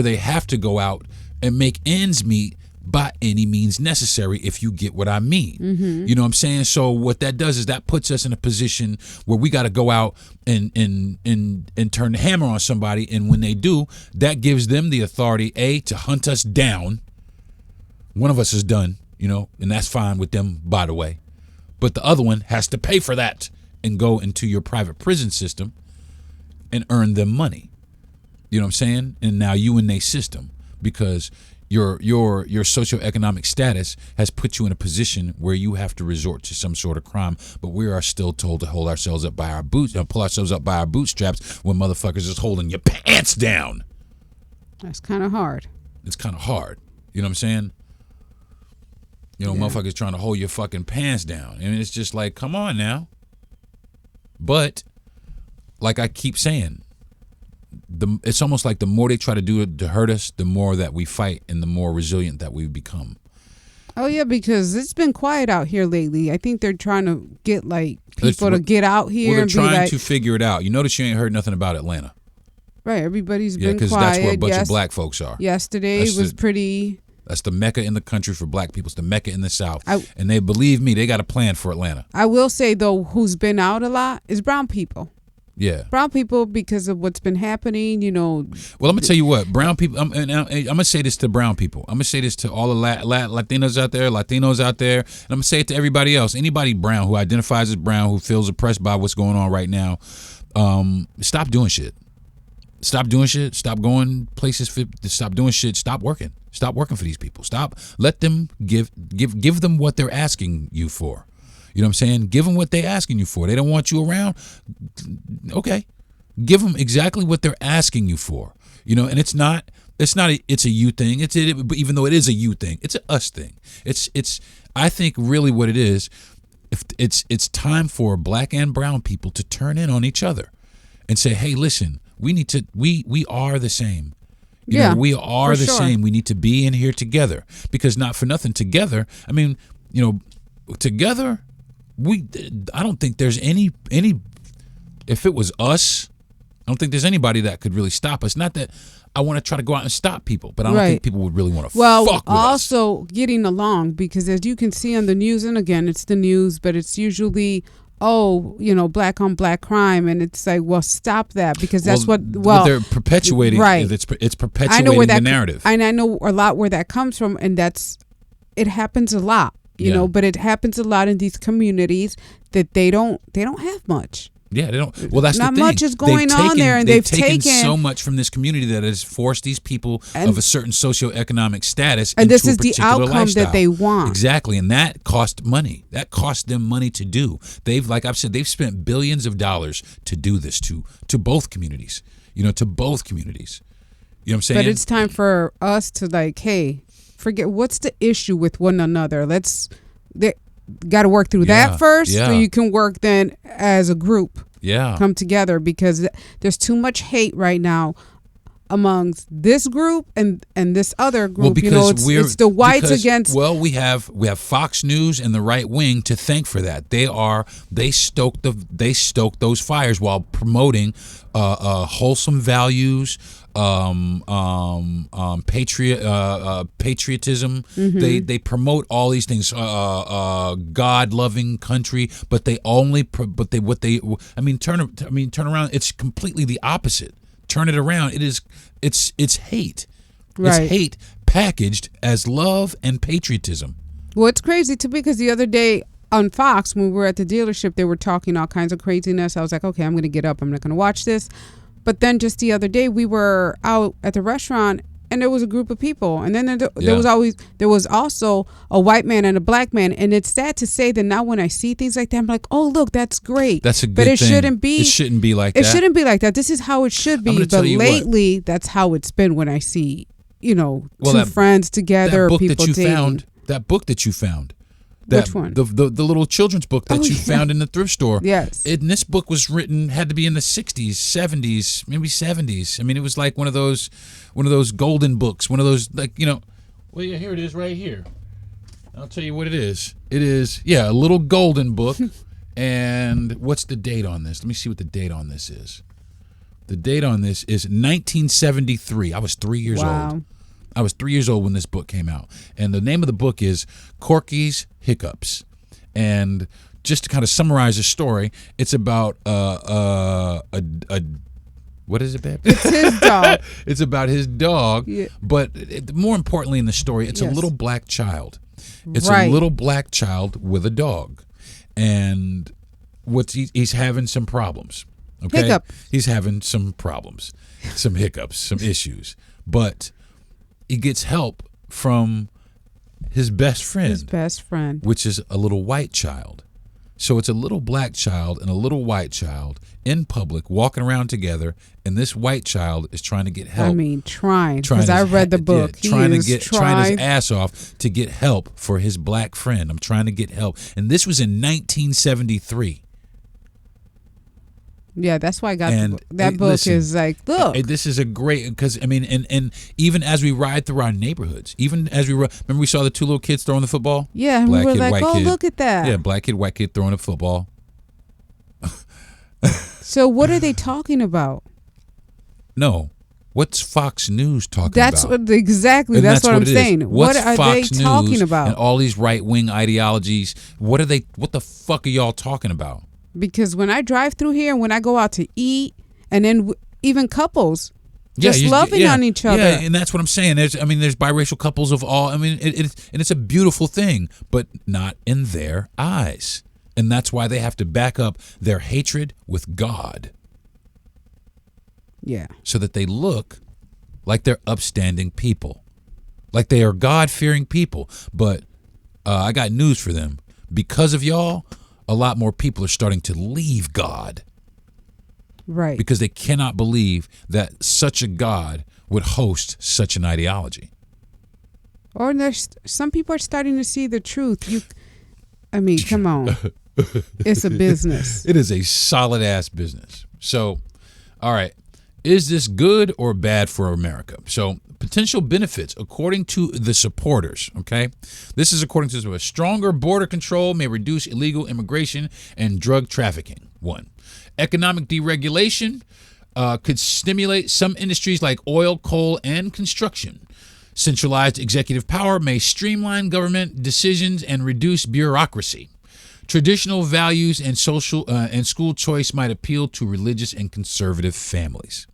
they have to go out and make ends meet by any means necessary, if you get what I mean. Mm-hmm. You know what I'm saying? So what that does is that puts us in a position where we got to go out and turn the hammer on somebody, and when they do, that gives them the authority, to hunt us down. One of us is done, and that's fine with them, by the way. But the other one has to pay for that and go into your private prison system and earn them money. You know what I'm saying? And now you in their system because your socioeconomic status has put you in a position where you have to resort to some sort of crime, but we are still told to hold ourselves up by our pull ourselves up by our bootstraps when motherfuckers is holding your pants down. That's kind of hard. It's kind of hard. You know what I'm saying? Motherfuckers trying to hold your fucking pants down. And it's just like, come on now. But like I keep saying, it's almost like the more they try to do it to hurt us, the more that we fight and the more resilient that we become. Oh yeah, because it's been quiet out here lately. I think they're trying to get people to get out here. Well, they're trying to figure it out. You notice you ain't heard nothing about Atlanta. Right, everybody's been quiet. Yeah, because that's where a bunch of black folks are. Yesterday was pretty. That's the Mecca in the country for black people. It's the Mecca in the South. And they believe me, they got a plan for Atlanta. I will say though, who's been out a lot is brown people. Yeah, brown people because of what's been happening, Well, I'm gonna tell you what, brown people. I'm gonna say this to brown people. I'm gonna say this to all the Latinos out there, and I'm gonna say it to everybody else. Anybody brown who identifies as brown, who feels oppressed by what's going on right now, stop doing shit. Stop doing shit. Stop going places. Stop doing shit. Stop working. Stop working for these people. Stop. Let them give them what they're asking you for. You know what I'm saying? Give them what they're asking you for. They don't want you around. Okay. Give them exactly what they're asking you for. And it's a you thing. Even though it is a you thing, it's a us thing. I think really what it is, if it's time for black and brown people to turn in on each other and say, hey, listen, we are the same. We are the same. We need to be in here together because not for nothing together. I mean, together, I don't think there's any, if it was us I don't think there's anybody that could really stop us. Not that I want to try to go out and stop people, but I don't think people would really want to fuck with us. Also getting along, because as you can see on the news, and again, it's the news, but it's usually, black on black crime, and it's like, well, stop that, because that's what they're perpetuating. Right. It's perpetuating the narrative. And I know a lot where that comes from, and it happens a lot, but it happens a lot in these communities that they don't have much. Yeah, they don't. Well, that's not the thing. much is going on there, and they've taken so much from this community that has forced these people of a certain socioeconomic status. And into this a is the particular outcome lifestyle. that they want. Exactly, and that cost money. That cost them money to do. Like I've said, they've spent billions of dollars to do this to both communities. To both communities. You know what I'm saying? But it's time for us to hey, forget what's the issue with one another. Got to work through that first, so you can work then as a group. Yeah, come together, because there's too much hate right now amongst this group and this other group. Well, because it's the whites against. Well, we have Fox News and the right wing to thank for that. They stoked those fires while promoting wholesome values. Patriotism. Mm-hmm. They promote all these things. God-loving country, but turn around. It's completely the opposite. Turn it around. It's hate. Right. It's hate packaged as love and patriotism. Well, it's crazy too, because the other day on Fox, when we were at the dealership, they were talking all kinds of craziness. I was like, okay, I'm going to get up. I'm not going to watch this. But then just the other day, we were out at the restaurant, and there was a group of people, and then there was also a white man and a black man, and it's sad to say that now when I see things like that, I'm like, oh, look, that's great. That's a good thing. But it thing. shouldn't be. It shouldn't be like that. It shouldn't be like that. This is how it should be. But lately, that's how it's been when I see, two friends together, people dating. That book that you found. Which one? The little children's book that you found in the thrift store. Yes. And this book was had to be in the 60s, 70s, maybe 70s. I mean, it was like one of those golden books, one of those well, yeah, here it is right here. I'll tell you what it is. It is, a little golden book. And what's the date on this? Let me see what the date on this is. The date on this is 1973. I was 3 years old. I was 3 years old when this book came out. And the name of the book is Corky's Hiccups. And just to kind of summarize the story, it's about what is it, babe? It's his dog. It's about his dog. Yeah. But more importantly in the story, it's a little black child. It's right. a little black child with a dog. And he's having some problems. Okay? Hiccup. He's having some problems, some hiccups, some issues. But he gets help from his best friend. Which is a little white child. So it's a little black child and a little white child in public walking around together, and this white child is trying to get help. I mean, trying, because I read the book. Trying his ass off to get help for his black friend. I'm trying to get help. And this was in 1973. Yeah, that's why I got that book. Listen, is like, look. This is a great, because, I mean, and even as we ride through our neighborhoods, even as remember we saw the two little kids throwing the football? Yeah, and black we were kid, like, white oh, kid. Look at that. Yeah, black kid, white kid throwing a football. So what are they talking about? No. What's Fox News talking that's about? That's what I'm saying. What's what are Fox they News talking about? And all these right-wing ideologies, what the fuck are y'all talking about? Because when I drive through here and when I go out to eat, and then even couples just loving on each other. Yeah, and that's what I'm saying. There's biracial couples of all. I mean, it's a beautiful thing, but not in their eyes. And that's why they have to back up their hatred with God. Yeah. So that they look like they're upstanding people, like they are God-fearing people. But I got news for them. Because of y'all, a lot more people are starting to leave God. Right. Because they cannot believe that such a God would host such an ideology. Or some people are starting to see the truth. Come on. It's a business. It is a solid ass business. So, all right. Is this good or bad for America? So, potential benefits, according to the supporters, okay? This is according to a stronger border control may reduce illegal immigration and drug trafficking. 1. Economic deregulation. could stimulate some industries like oil, coal, and construction. Centralized executive power may streamline government decisions and reduce bureaucracy. Traditional values and social and school choice might appeal to religious and conservative families.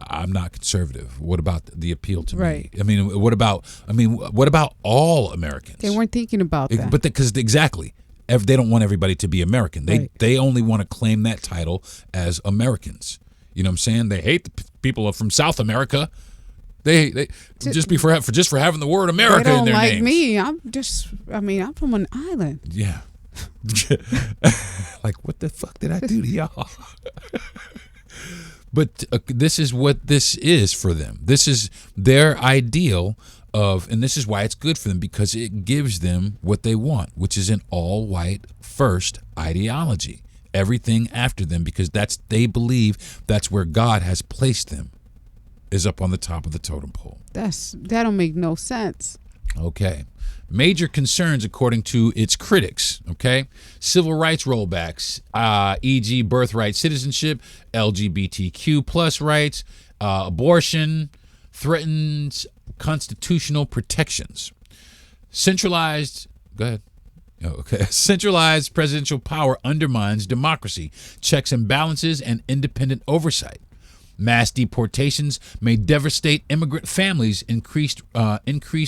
I'm not conservative. What about the appeal to Right. me? What about all Americans? They weren't thinking about that. But because exactly, they don't want everybody to be American. They only want to claim that title as Americans. You know what I'm saying? They hate the people from South America. They just for having the word America they don't in their like names. me. I'm from an island. Yeah. Like, what the fuck did I do to y'all? But this is what this is for them. This is their ideal of, and this is why it's good for them, because it gives them what they want, which is an all-white first ideology. Everything after them, because they believe that's where God has placed them, is up on the top of the totem pole. That don't make no sense. Okay. Major concerns according to its critics, okay? Civil rights rollbacks, e.g. birthright citizenship, LGBTQ plus rights, abortion, threatens constitutional protections. Centralized presidential power undermines democracy, checks and balances, and independent oversight. Mass deportations may devastate immigrant families, increase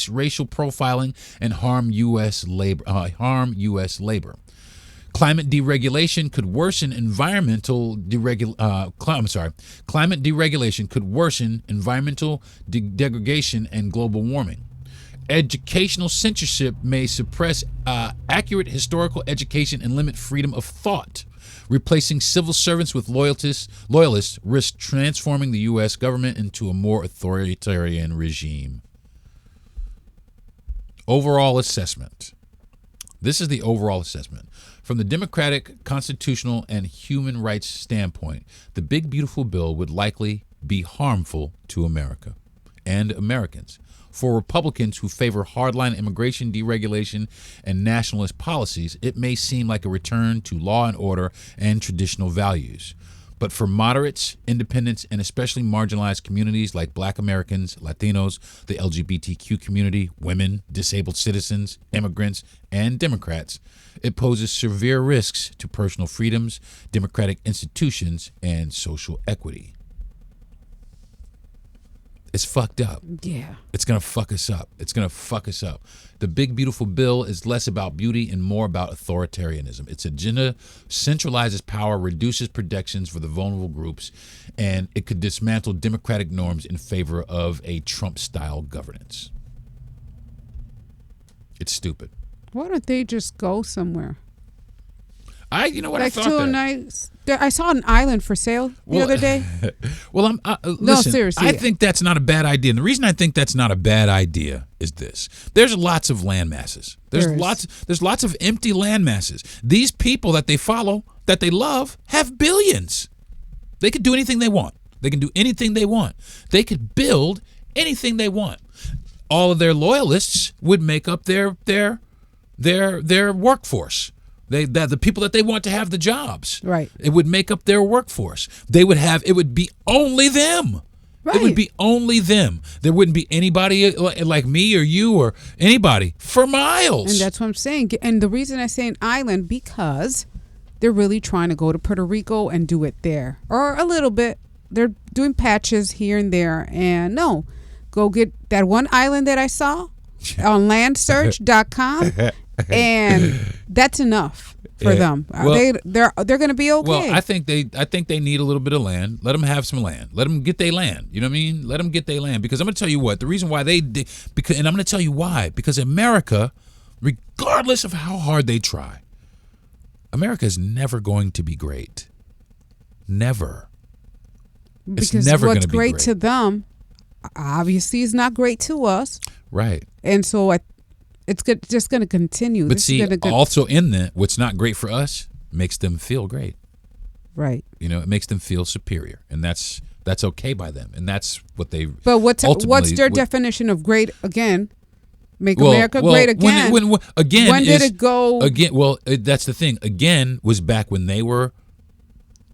racial profiling, and harm U.S. labor. Climate deregulation could worsen Climate deregulation could worsen environmental degradation and global warming. Educational censorship may suppress accurate historical education and limit freedom of thought. Replacing civil servants with loyalists risks transforming the U.S. government into a more authoritarian regime. Overall assessment. This is the overall assessment. From the democratic, constitutional, and human rights standpoint, the Big Beautiful Bill would likely be harmful to America and Americans. For Republicans who favor hardline immigration deregulation and nationalist policies, it may seem like a return to law and order and traditional values. But for moderates, independents, and especially marginalized communities like Black Americans, Latinos, the LGBTQ community, women, disabled citizens, immigrants, and Democrats, it poses severe risks to personal freedoms, democratic institutions, and social equity. It's fucked up. Yeah. It's going to fuck us up. It's going to fuck us up. The Big Beautiful Bill is less about beauty and more about authoritarianism. Its agenda centralizes power, reduces protections for the vulnerable groups, and it could dismantle democratic norms in favor of a Trump-style governance. It's stupid. Why don't they just go somewhere? I thought that. Nice. I saw an island for sale the other day. Well, listen, seriously. I think that's not a bad idea. And the reason I think that's not a bad idea is this. There's lots of land masses. There's lots of empty land masses. These people that they follow, that they love, have billions. They could do anything they want. They can do anything they want. They could build anything they want. All of their loyalists would make up their workforce. The people that they want to have the jobs. Right. It would make up their workforce. It would be only them. Right. It would be only them. There wouldn't be anybody like me or you or anybody for miles. And that's what I'm saying. And the reason I say an island, because they're really trying to go to Puerto Rico and do it there. Or a little bit. They're doing patches here and there. And no, go get that one island that I saw on landsearch.com. And that's enough for them. They're going to be okay. Well, I think they need a little bit of land. Let them have some land. Let them get their land. You know what I mean? Let them get their land, because I'm going to tell you what the reason why they did. And I'm going to tell you why. Because America, regardless of how hard they try, America is never going to be great. Never. Because it's never what's going to be great to them, obviously, is not great to us. Right. And so it's just going to continue. But see, also in that, what's not great for us makes them feel great. Right. You know, it makes them feel superior, and that's okay by them, and that's what they. But what's their definition of great again? Make America great again. When again? When did it go? Again, well, that's the thing. Again was back when they were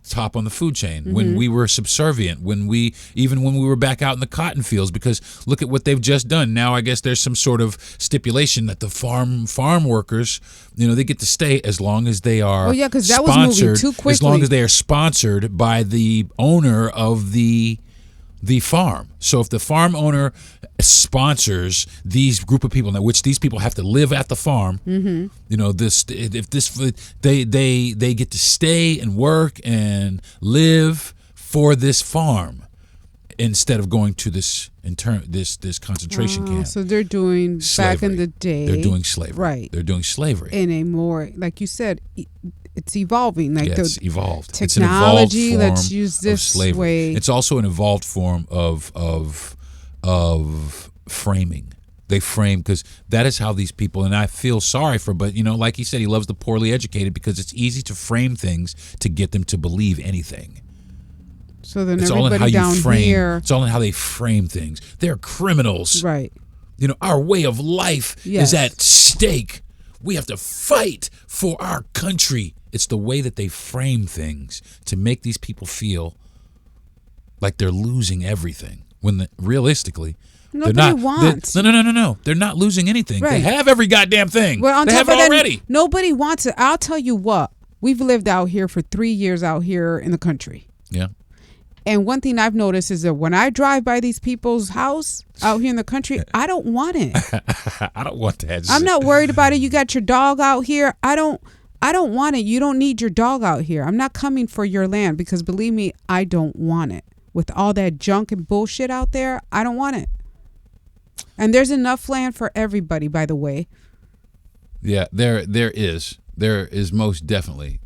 top on the food chain, when we were subservient, when we were back out in the cotton fields, because look at what they've just done. Now I guess there's some sort of stipulation that the farm workers, they get to stay as long as they are because that was moving too quickly. As long as they are sponsored by the owner of the farm. So if the farm owner sponsors these group of people, now which these people have to live at the farm, they get to stay and work and live for this farm instead of going to this concentration camp. So they're doing slavery. Back in the day. They're doing slavery. Right. They're doing slavery. In a more, like you said, it's evolving. Like it's evolved. Technology. It's an evolved form Let's use this of slavery. way. It's also an evolved form of framing. They frame, because that is how these people, and I feel sorry for, but like he said, he loves the poorly educated, because it's easy to frame things to get them to believe anything. So then it's all in how everybody down you frame. here. It's all in how they frame things. They're criminals. Right. Our way of life is at stake. We have to fight for our country. It's the way that they frame things to make these people feel like they're losing everything, when realistically, Nobody they're not. wants. No. They're not losing anything. Right. They have every goddamn thing. Well, on they top have it of that, already. nobody wants it. I'll tell you what. We've lived out here for 3 years out here in the country. Yeah. And one thing I've noticed is that when I drive by these people's house out here in the country, I don't want it. I don't want that. I'm not worried about it. You got your dog out here. I don't want it. You don't need your dog out here. I'm not coming for your land, because believe me, I don't want it. With all that junk and bullshit out there, I don't want it. And there's enough land for everybody, by the way. Yeah, there is. There is most definitely.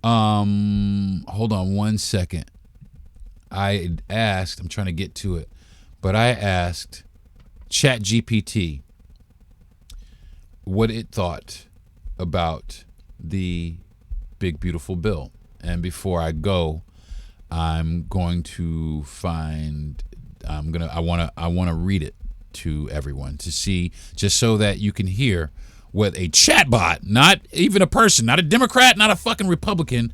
Hold on one second. I'm trying to get to it, but I asked ChatGPT what it thought about the big beautiful bill. And before I go, I'm going to I want to read it to everyone to see, just so that you can hear what a chatbot, not even a person, not a Democrat, not a fucking Republican,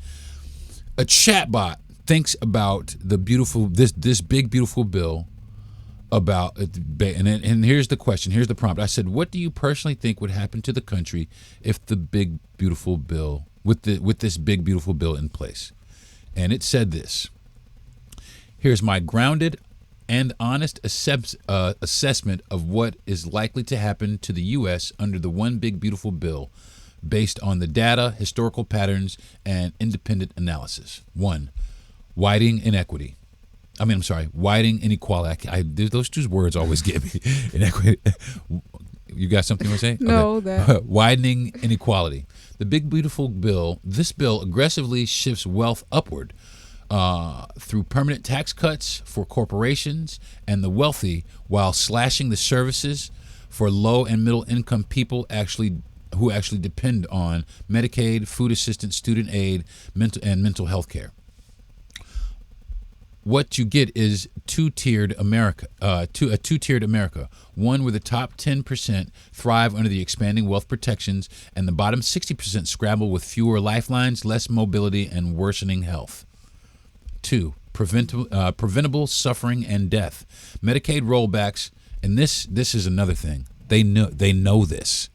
a chatbot thinks about the beautiful, this big beautiful bill about, and here's the question, here's the prompt. I said, what do you personally think would happen to the country if the big beautiful bill, with this big beautiful bill in place? And it said this: here's my grounded and honest assessment of what is likely to happen to the U.S. under the one big beautiful bill, based on the data, historical patterns, and independent analysis. 1, widening inequality. Widening inequality. Those two words always get me. Inequity. You got something to say? No, okay. that. Widening inequality. The big beautiful bill. This bill aggressively shifts wealth upward through permanent tax cuts for corporations and the wealthy, while slashing the services for low and middle income people who actually depend on Medicaid, food assistance, student aid, mental health care. What you get is a two-tiered America. One where the top 10% thrive under the expanding wealth protections, and the bottom 60% scramble with fewer lifelines, less mobility, and worsening health. 2, preventable suffering and death. Medicaid rollbacks, and this is another thing. They know this.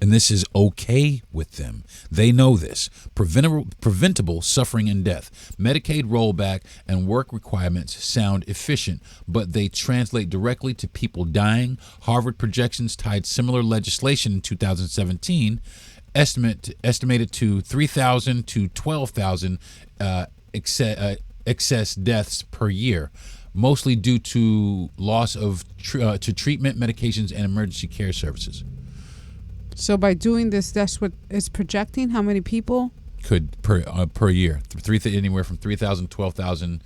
And this is okay with them. They know this. Preventable suffering and death. Medicaid rollback and work requirements sound efficient, but they translate directly to people dying. Harvard projections tied similar legislation in 2017 estimated to 3,000 to 12,000 excess deaths per year, mostly due to loss of to treatment, medications, and emergency care services. So by doing this, that's what it's projecting. How many people could per year? Anywhere from 3,000 to 12,000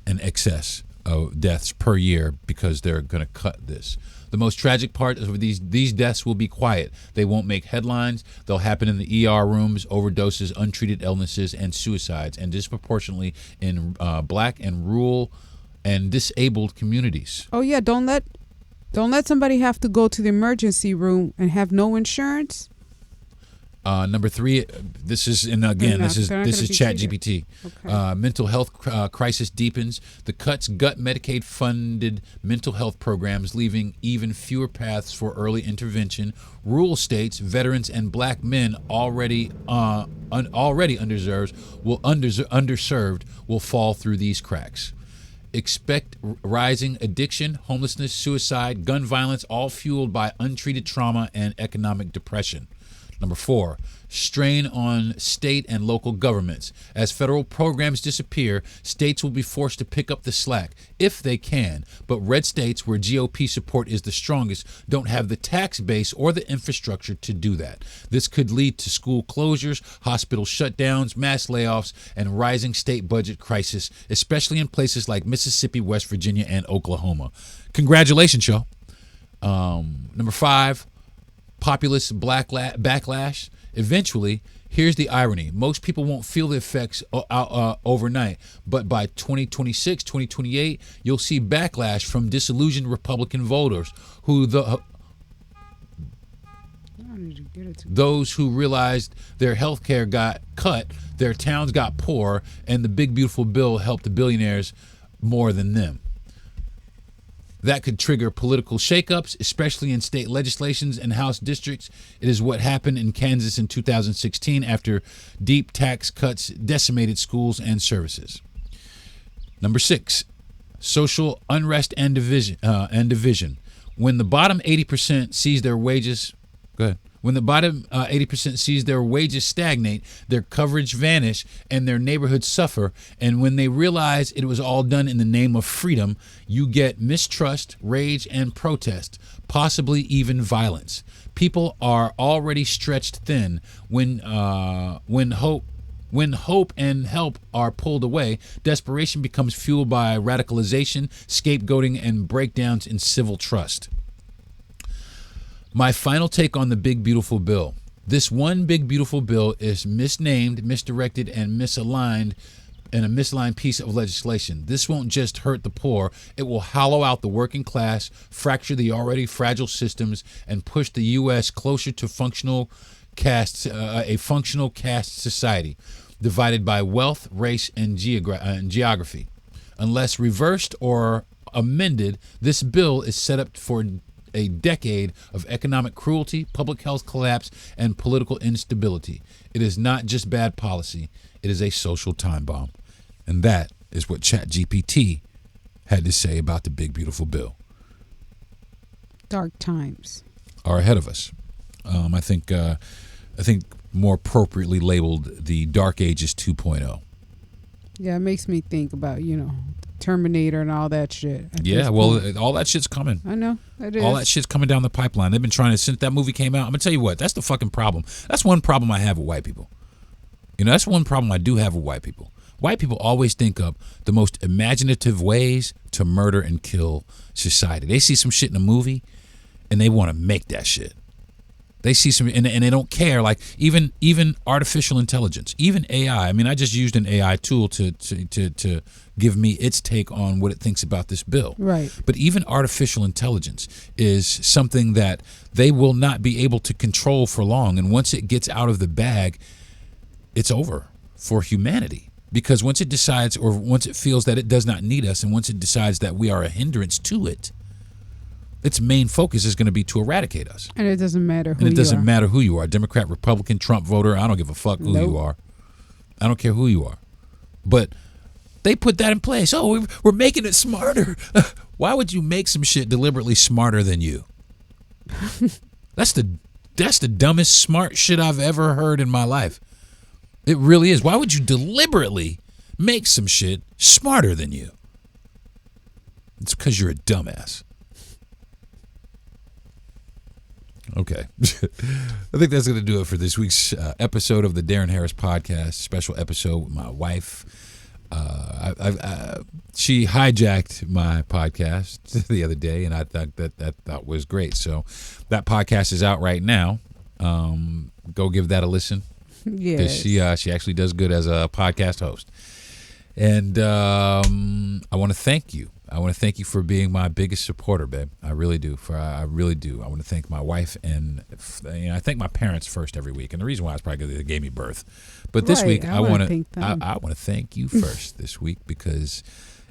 in excess of deaths per year, because they're going to cut this. The most tragic part is these deaths will be quiet. They won't make headlines. They'll happen in the ER rooms, overdoses, untreated illnesses, and suicides, and disproportionately in black and rural and disabled communities. Oh yeah, don't let somebody have to go to the emergency room and have no insurance. Number 3, this is, and again, this is Chat GPT. Okay. Mental health crisis deepens. The cuts gut Medicaid funded mental health programs, leaving even fewer paths for early intervention. Rural states, veterans, and black men already underserved will fall through these cracks. Expect rising addiction, homelessness, suicide, gun violence, all fueled by untreated trauma and economic depression. Number 4, strain on state and local governments. As federal programs disappear, states will be forced to pick up the slack, if they can. But red states, where GOP support is the strongest, don't have the tax base or the infrastructure to do that. This could lead to school closures, hospital shutdowns, mass layoffs, and rising state budget crisis, especially in places like Mississippi, West Virginia, and Oklahoma. Congratulations, y'all. Number 5, populist backlash. Eventually, here's the irony. Most people won't feel the effects overnight, but by 2026, 2028, you'll see backlash from disillusioned Republican voters those who realized their health care got cut, their towns got poor, and the big beautiful bill helped the billionaires more than them. That could trigger political shakeups, especially in state legislations and House districts. It is what happened in Kansas in 2016 after deep tax cuts decimated schools and services. Number 6, social unrest and division. When the bottom 80% sees their wages, When the bottom 80% sees their wages stagnate, their coverage vanish, and their neighborhoods suffer, and when they realize it was all done in the name of freedom, you get mistrust, rage, and protest, possibly even violence. People are already stretched thin. When hope and help are pulled away, desperation becomes fueled by radicalization, scapegoating, and breakdowns in civil trust. My final take on the big beautiful bill. This one big beautiful bill is misnamed, misdirected, and misaligned in a misaligned piece of legislation. This won't just hurt the poor, it will hollow out the working class, fracture the already fragile systems, and push the U.S. closer to a functional caste society, divided by wealth, race, and geography. Unless reversed or amended, this bill is set up for a decade of economic cruelty, public health collapse, and political instability. It is not just bad policy, it is a social time bomb. And that is what ChatGPT had to say about the big beautiful bill. Dark times are ahead of us. I think more appropriately labeled the Dark Ages 2.0. Yeah, it makes me think about, Terminator and all that shit. Yeah, well, all that shit's coming. I know, it is. All that shit's coming down the pipeline. They've been trying to, since that movie came out. I'm going to tell you what, that's the fucking problem. That's one problem I have with white people. That's one problem I do have with white people. White people always think up the most imaginative ways to murder and kill society. They see some shit in a movie and they want to make that shit. They see some, and they don't care. Like even artificial intelligence, even AI. I mean, I just used an AI tool to give me its take on what it thinks about this bill. Right. But even artificial intelligence is something that they will not be able to control for long. And once it gets out of the bag, it's over for humanity. Because once it decides, or once it feels that it does not need us, and once it decides that we are a hindrance to it, its main focus is going to be to eradicate us. And it doesn't matter who you are. And it doesn't matter who you are. Democrat, Republican, Trump voter. I don't give a fuck who you are. I don't care who you are. But they put that in place. Oh, we're making it smarter. Why would you make some shit deliberately smarter than you? That's the dumbest smart shit I've ever heard in my life. It really is. Why would you deliberately make some shit smarter than you? It's because you're a dumbass. Okay. I think that's going to do it for this week's episode of the Deron Harris Podcast, special episode with my wife. She hijacked my podcast the other day, and I thought that was great. So that podcast is out right now. Go give that a listen. Yes. Because she actually does good as a podcast host. And I want to thank you. I want to thank you for being my biggest supporter, babe. I really do. I really do. I want to thank my wife and I thank my parents first every week. And the reason why is probably because they gave me birth. But this week, I want to thank you first this week because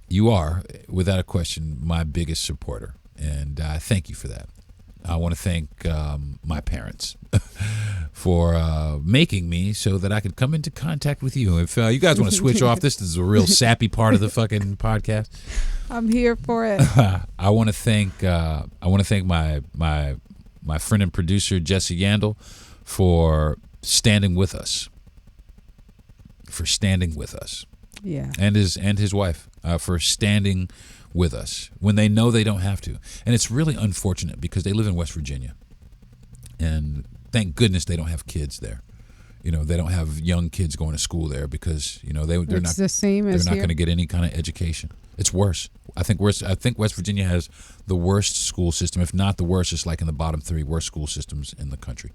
you are, without a question, my biggest supporter. And I thank you for that. I want to thank my parents for making me so that I could come into contact with you. If you guys want to switch off, this is a real sappy part of the fucking podcast. I'm here for it. I want to thank my friend and producer Jesse Yandel for standing with us. Yeah. And his wife for standing with us when they know they don't have to. And it's really unfortunate because they live in West Virginia. And thank goodness they don't have kids there. You know, they don't have young kids going to school there because, you know, they're not the same as they're not here. going to get any kind of education. It's worse. I think West Virginia has the worst school system, if not the worst. It's like in the bottom 3 worst school systems in the country.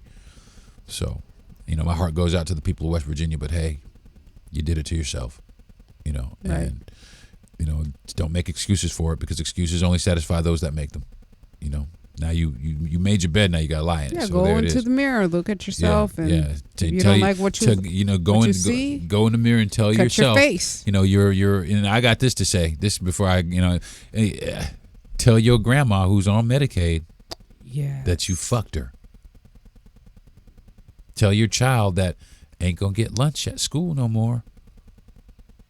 So, you know, my heart goes out to the people of West Virginia, but hey, you did it to yourself, you know, Right. and you know, don't make excuses for it because excuses only satisfy those that make them. You know, now you made your bed, now you got to lie in it. Yeah, so go there it into is. the mirror, look at yourself, and if you Tell don't like what you see, go in the mirror and tell cut yourself. your face. You know, you're. And I got this to say. This before I, you know, tell your grandma who's on Medicaid that you fucked her. Tell your child that ain't gonna get lunch at school no more.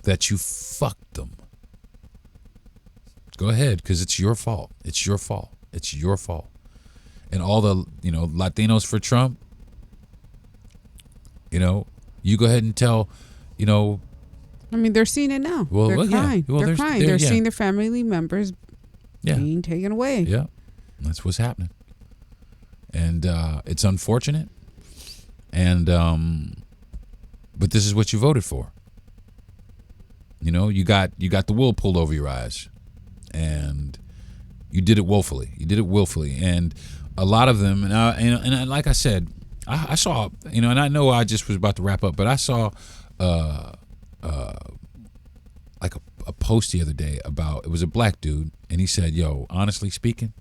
That you fucked them. Go ahead, because it's your fault. It's your fault. It's your fault. And all the, you know, Latinos for Trump, you know, you go ahead and tell, you know. I mean, they're seeing it now. Well, they're well, yeah. crying. Well, they're crying. they're- They're yeah. seeing their family members being taken away. Yeah, that's what's happening. And it's unfortunate. And, but this is what you voted for. You know, you got the wool pulled over your eyes. And you did it woefully. And a lot of them, and like I said, I saw, you know, and I know I just was about to wrap up, but I saw like a post the other day about, it was a black dude, and he said, yo, honestly speaking,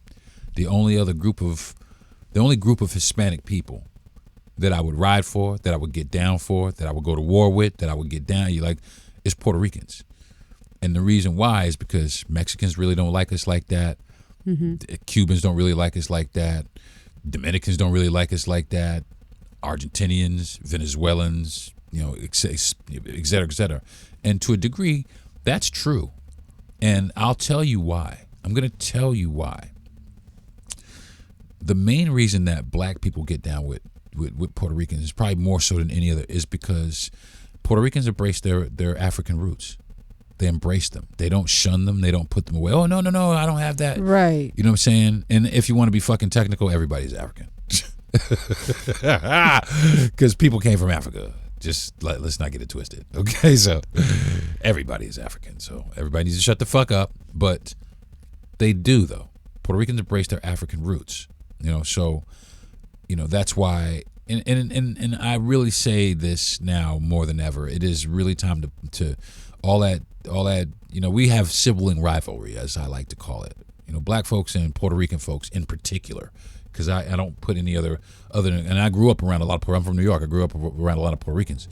the only group of Hispanic people that I would ride for, that I would get down for, that I would go to war with, that I would get down, is Puerto Ricans. And the reason why is because Mexicans really don't like us like that. Mm-hmm. Cubans don't really like us like that. Dominicans don't really like us like that. Argentinians, Venezuelans, you know, et cetera, et cetera. And to a degree, that's true. And I'll tell you why. I'm going to tell you why. The main reason that black people get down with Puerto Ricans is probably more so than any other is because Puerto Ricans embrace their African roots. They embrace them. They don't shun them. They don't put them away. Oh, no, I don't have that. Right. You know what I'm saying? And if you want to be fucking technical, everybody's African. Because people came from Africa. Just let's not get it twisted. Okay, so everybody is African. So everybody needs to shut the fuck up. But they do, though. Puerto Ricans embrace their African roots. You know, so, you know, that's why. And I really say this now more than ever. It is really time to all that, you know, we have sibling rivalry, as I like to call it. You know, black folks and Puerto Rican folks in particular, because I don't put any other than, and I grew up around a lot of, I'm from New York, I grew up around a lot of Puerto Ricans.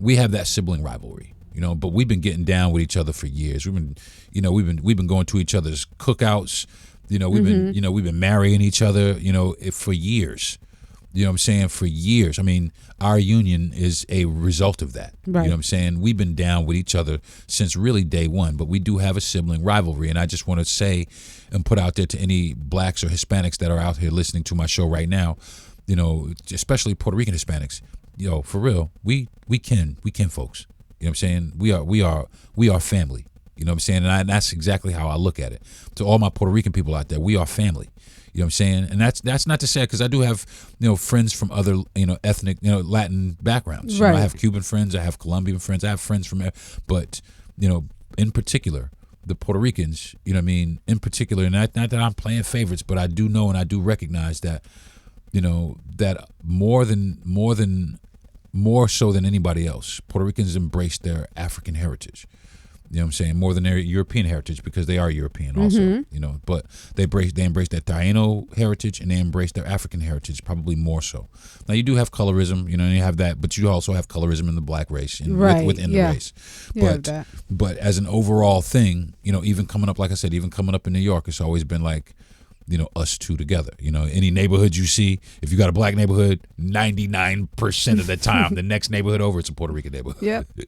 We have that sibling rivalry, you know, but we've been getting down with each other for years. We've been going to each other's cookouts, you know, we've been marrying each other, you know, for years. You know what I'm saying? For years. I mean, our union is a result of that. Right. You know what I'm saying? We've been down with each other since really day one, but we do have a sibling rivalry. And I just want to say and put out there to any blacks or Hispanics that are out here listening to my show right now, you know, especially Puerto Rican Hispanics, yo, for real, we can folks. You know what I'm saying? We are family. You know what I'm saying? And that's exactly how I look at it. To all my Puerto Rican people out there, we are family. You know what I'm saying? And that's not to say, because I do have, you know, friends from other, you know, ethnic, you know, Latin backgrounds. Right. You know, I have Cuban friends, I have Colombian friends, I have friends from, but, you know, in particular, the Puerto Ricans, you know what I mean, in particular, and not that I'm playing favorites, but I do know and I do recognize that, you know, that more so than anybody else, Puerto Ricans embrace their African heritage. You know what I'm saying? More than their European heritage, because they are European also, you know. But they embrace their Taino heritage, and they embrace their African heritage probably more so. Now, you do have colorism, you know, and you have that, but you also have colorism in the black race and within the race. But as an overall thing, you know, even coming up, like I said, even coming up in New York, it's always been like, you know, us two together. You know, any neighborhood you see, if you got a black neighborhood, 99% of the time, the next neighborhood over, it's a Puerto Rican neighborhood. Yep. You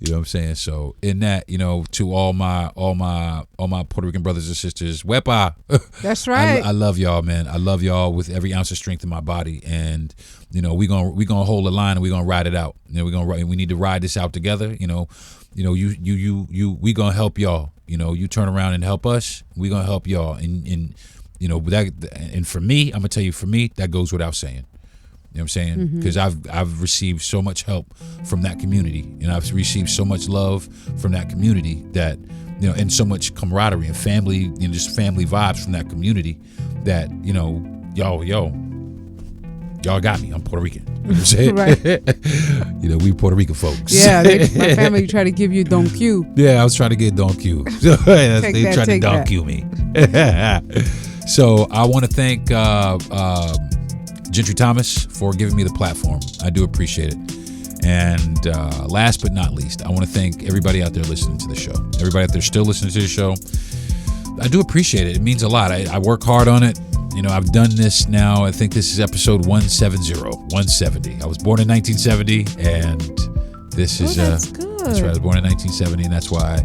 know what I'm saying? So in that, you know, to all my Puerto Rican brothers and sisters, wepa. That's right. I love y'all, man. I love y'all with every ounce of strength in my body, and you know, we gonna hold the line and we gonna ride it out. You know, we need to ride this out together. You know, we gonna help y'all. You know, you turn around and help us, we gonna help y'all. And you know, that, and for me, I'm gonna tell you, for me, that goes without saying. You know what I'm saying? Because I've received so much help from that community, and I've received so much love from that community, that, you know, and so much camaraderie and family, you know, just family vibes from that community, that, you know, y'all got me. I'm Puerto Rican. You know what I'm saying? Right. You know, we Puerto Rican folks. Yeah, my family tried to give you Don Q. Yeah, I was trying to get Don Q. They tried to Don Q me. So I want to thank Gentry Thomas for giving me the platform. I do appreciate it. And last but not least, I want to thank everybody out there listening to the show. Everybody out there still listening to the show. I do appreciate it. It means a lot. I work hard on it. You know, I've done this now. I think this is episode 170. I was born in 1970, and this is that's good. That's right. I was born in 1970, and that's why,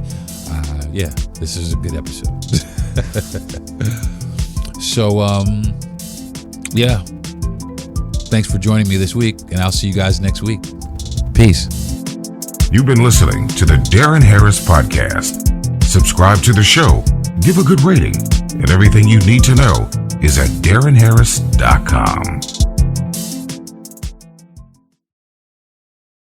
this is a good episode. So, thanks for joining me this week, and I'll see you guys next week. Peace. You've been listening to the Darren Harris Podcast. Subscribe to the show, give a good rating, and everything you need to know is at DarrenHarris.com.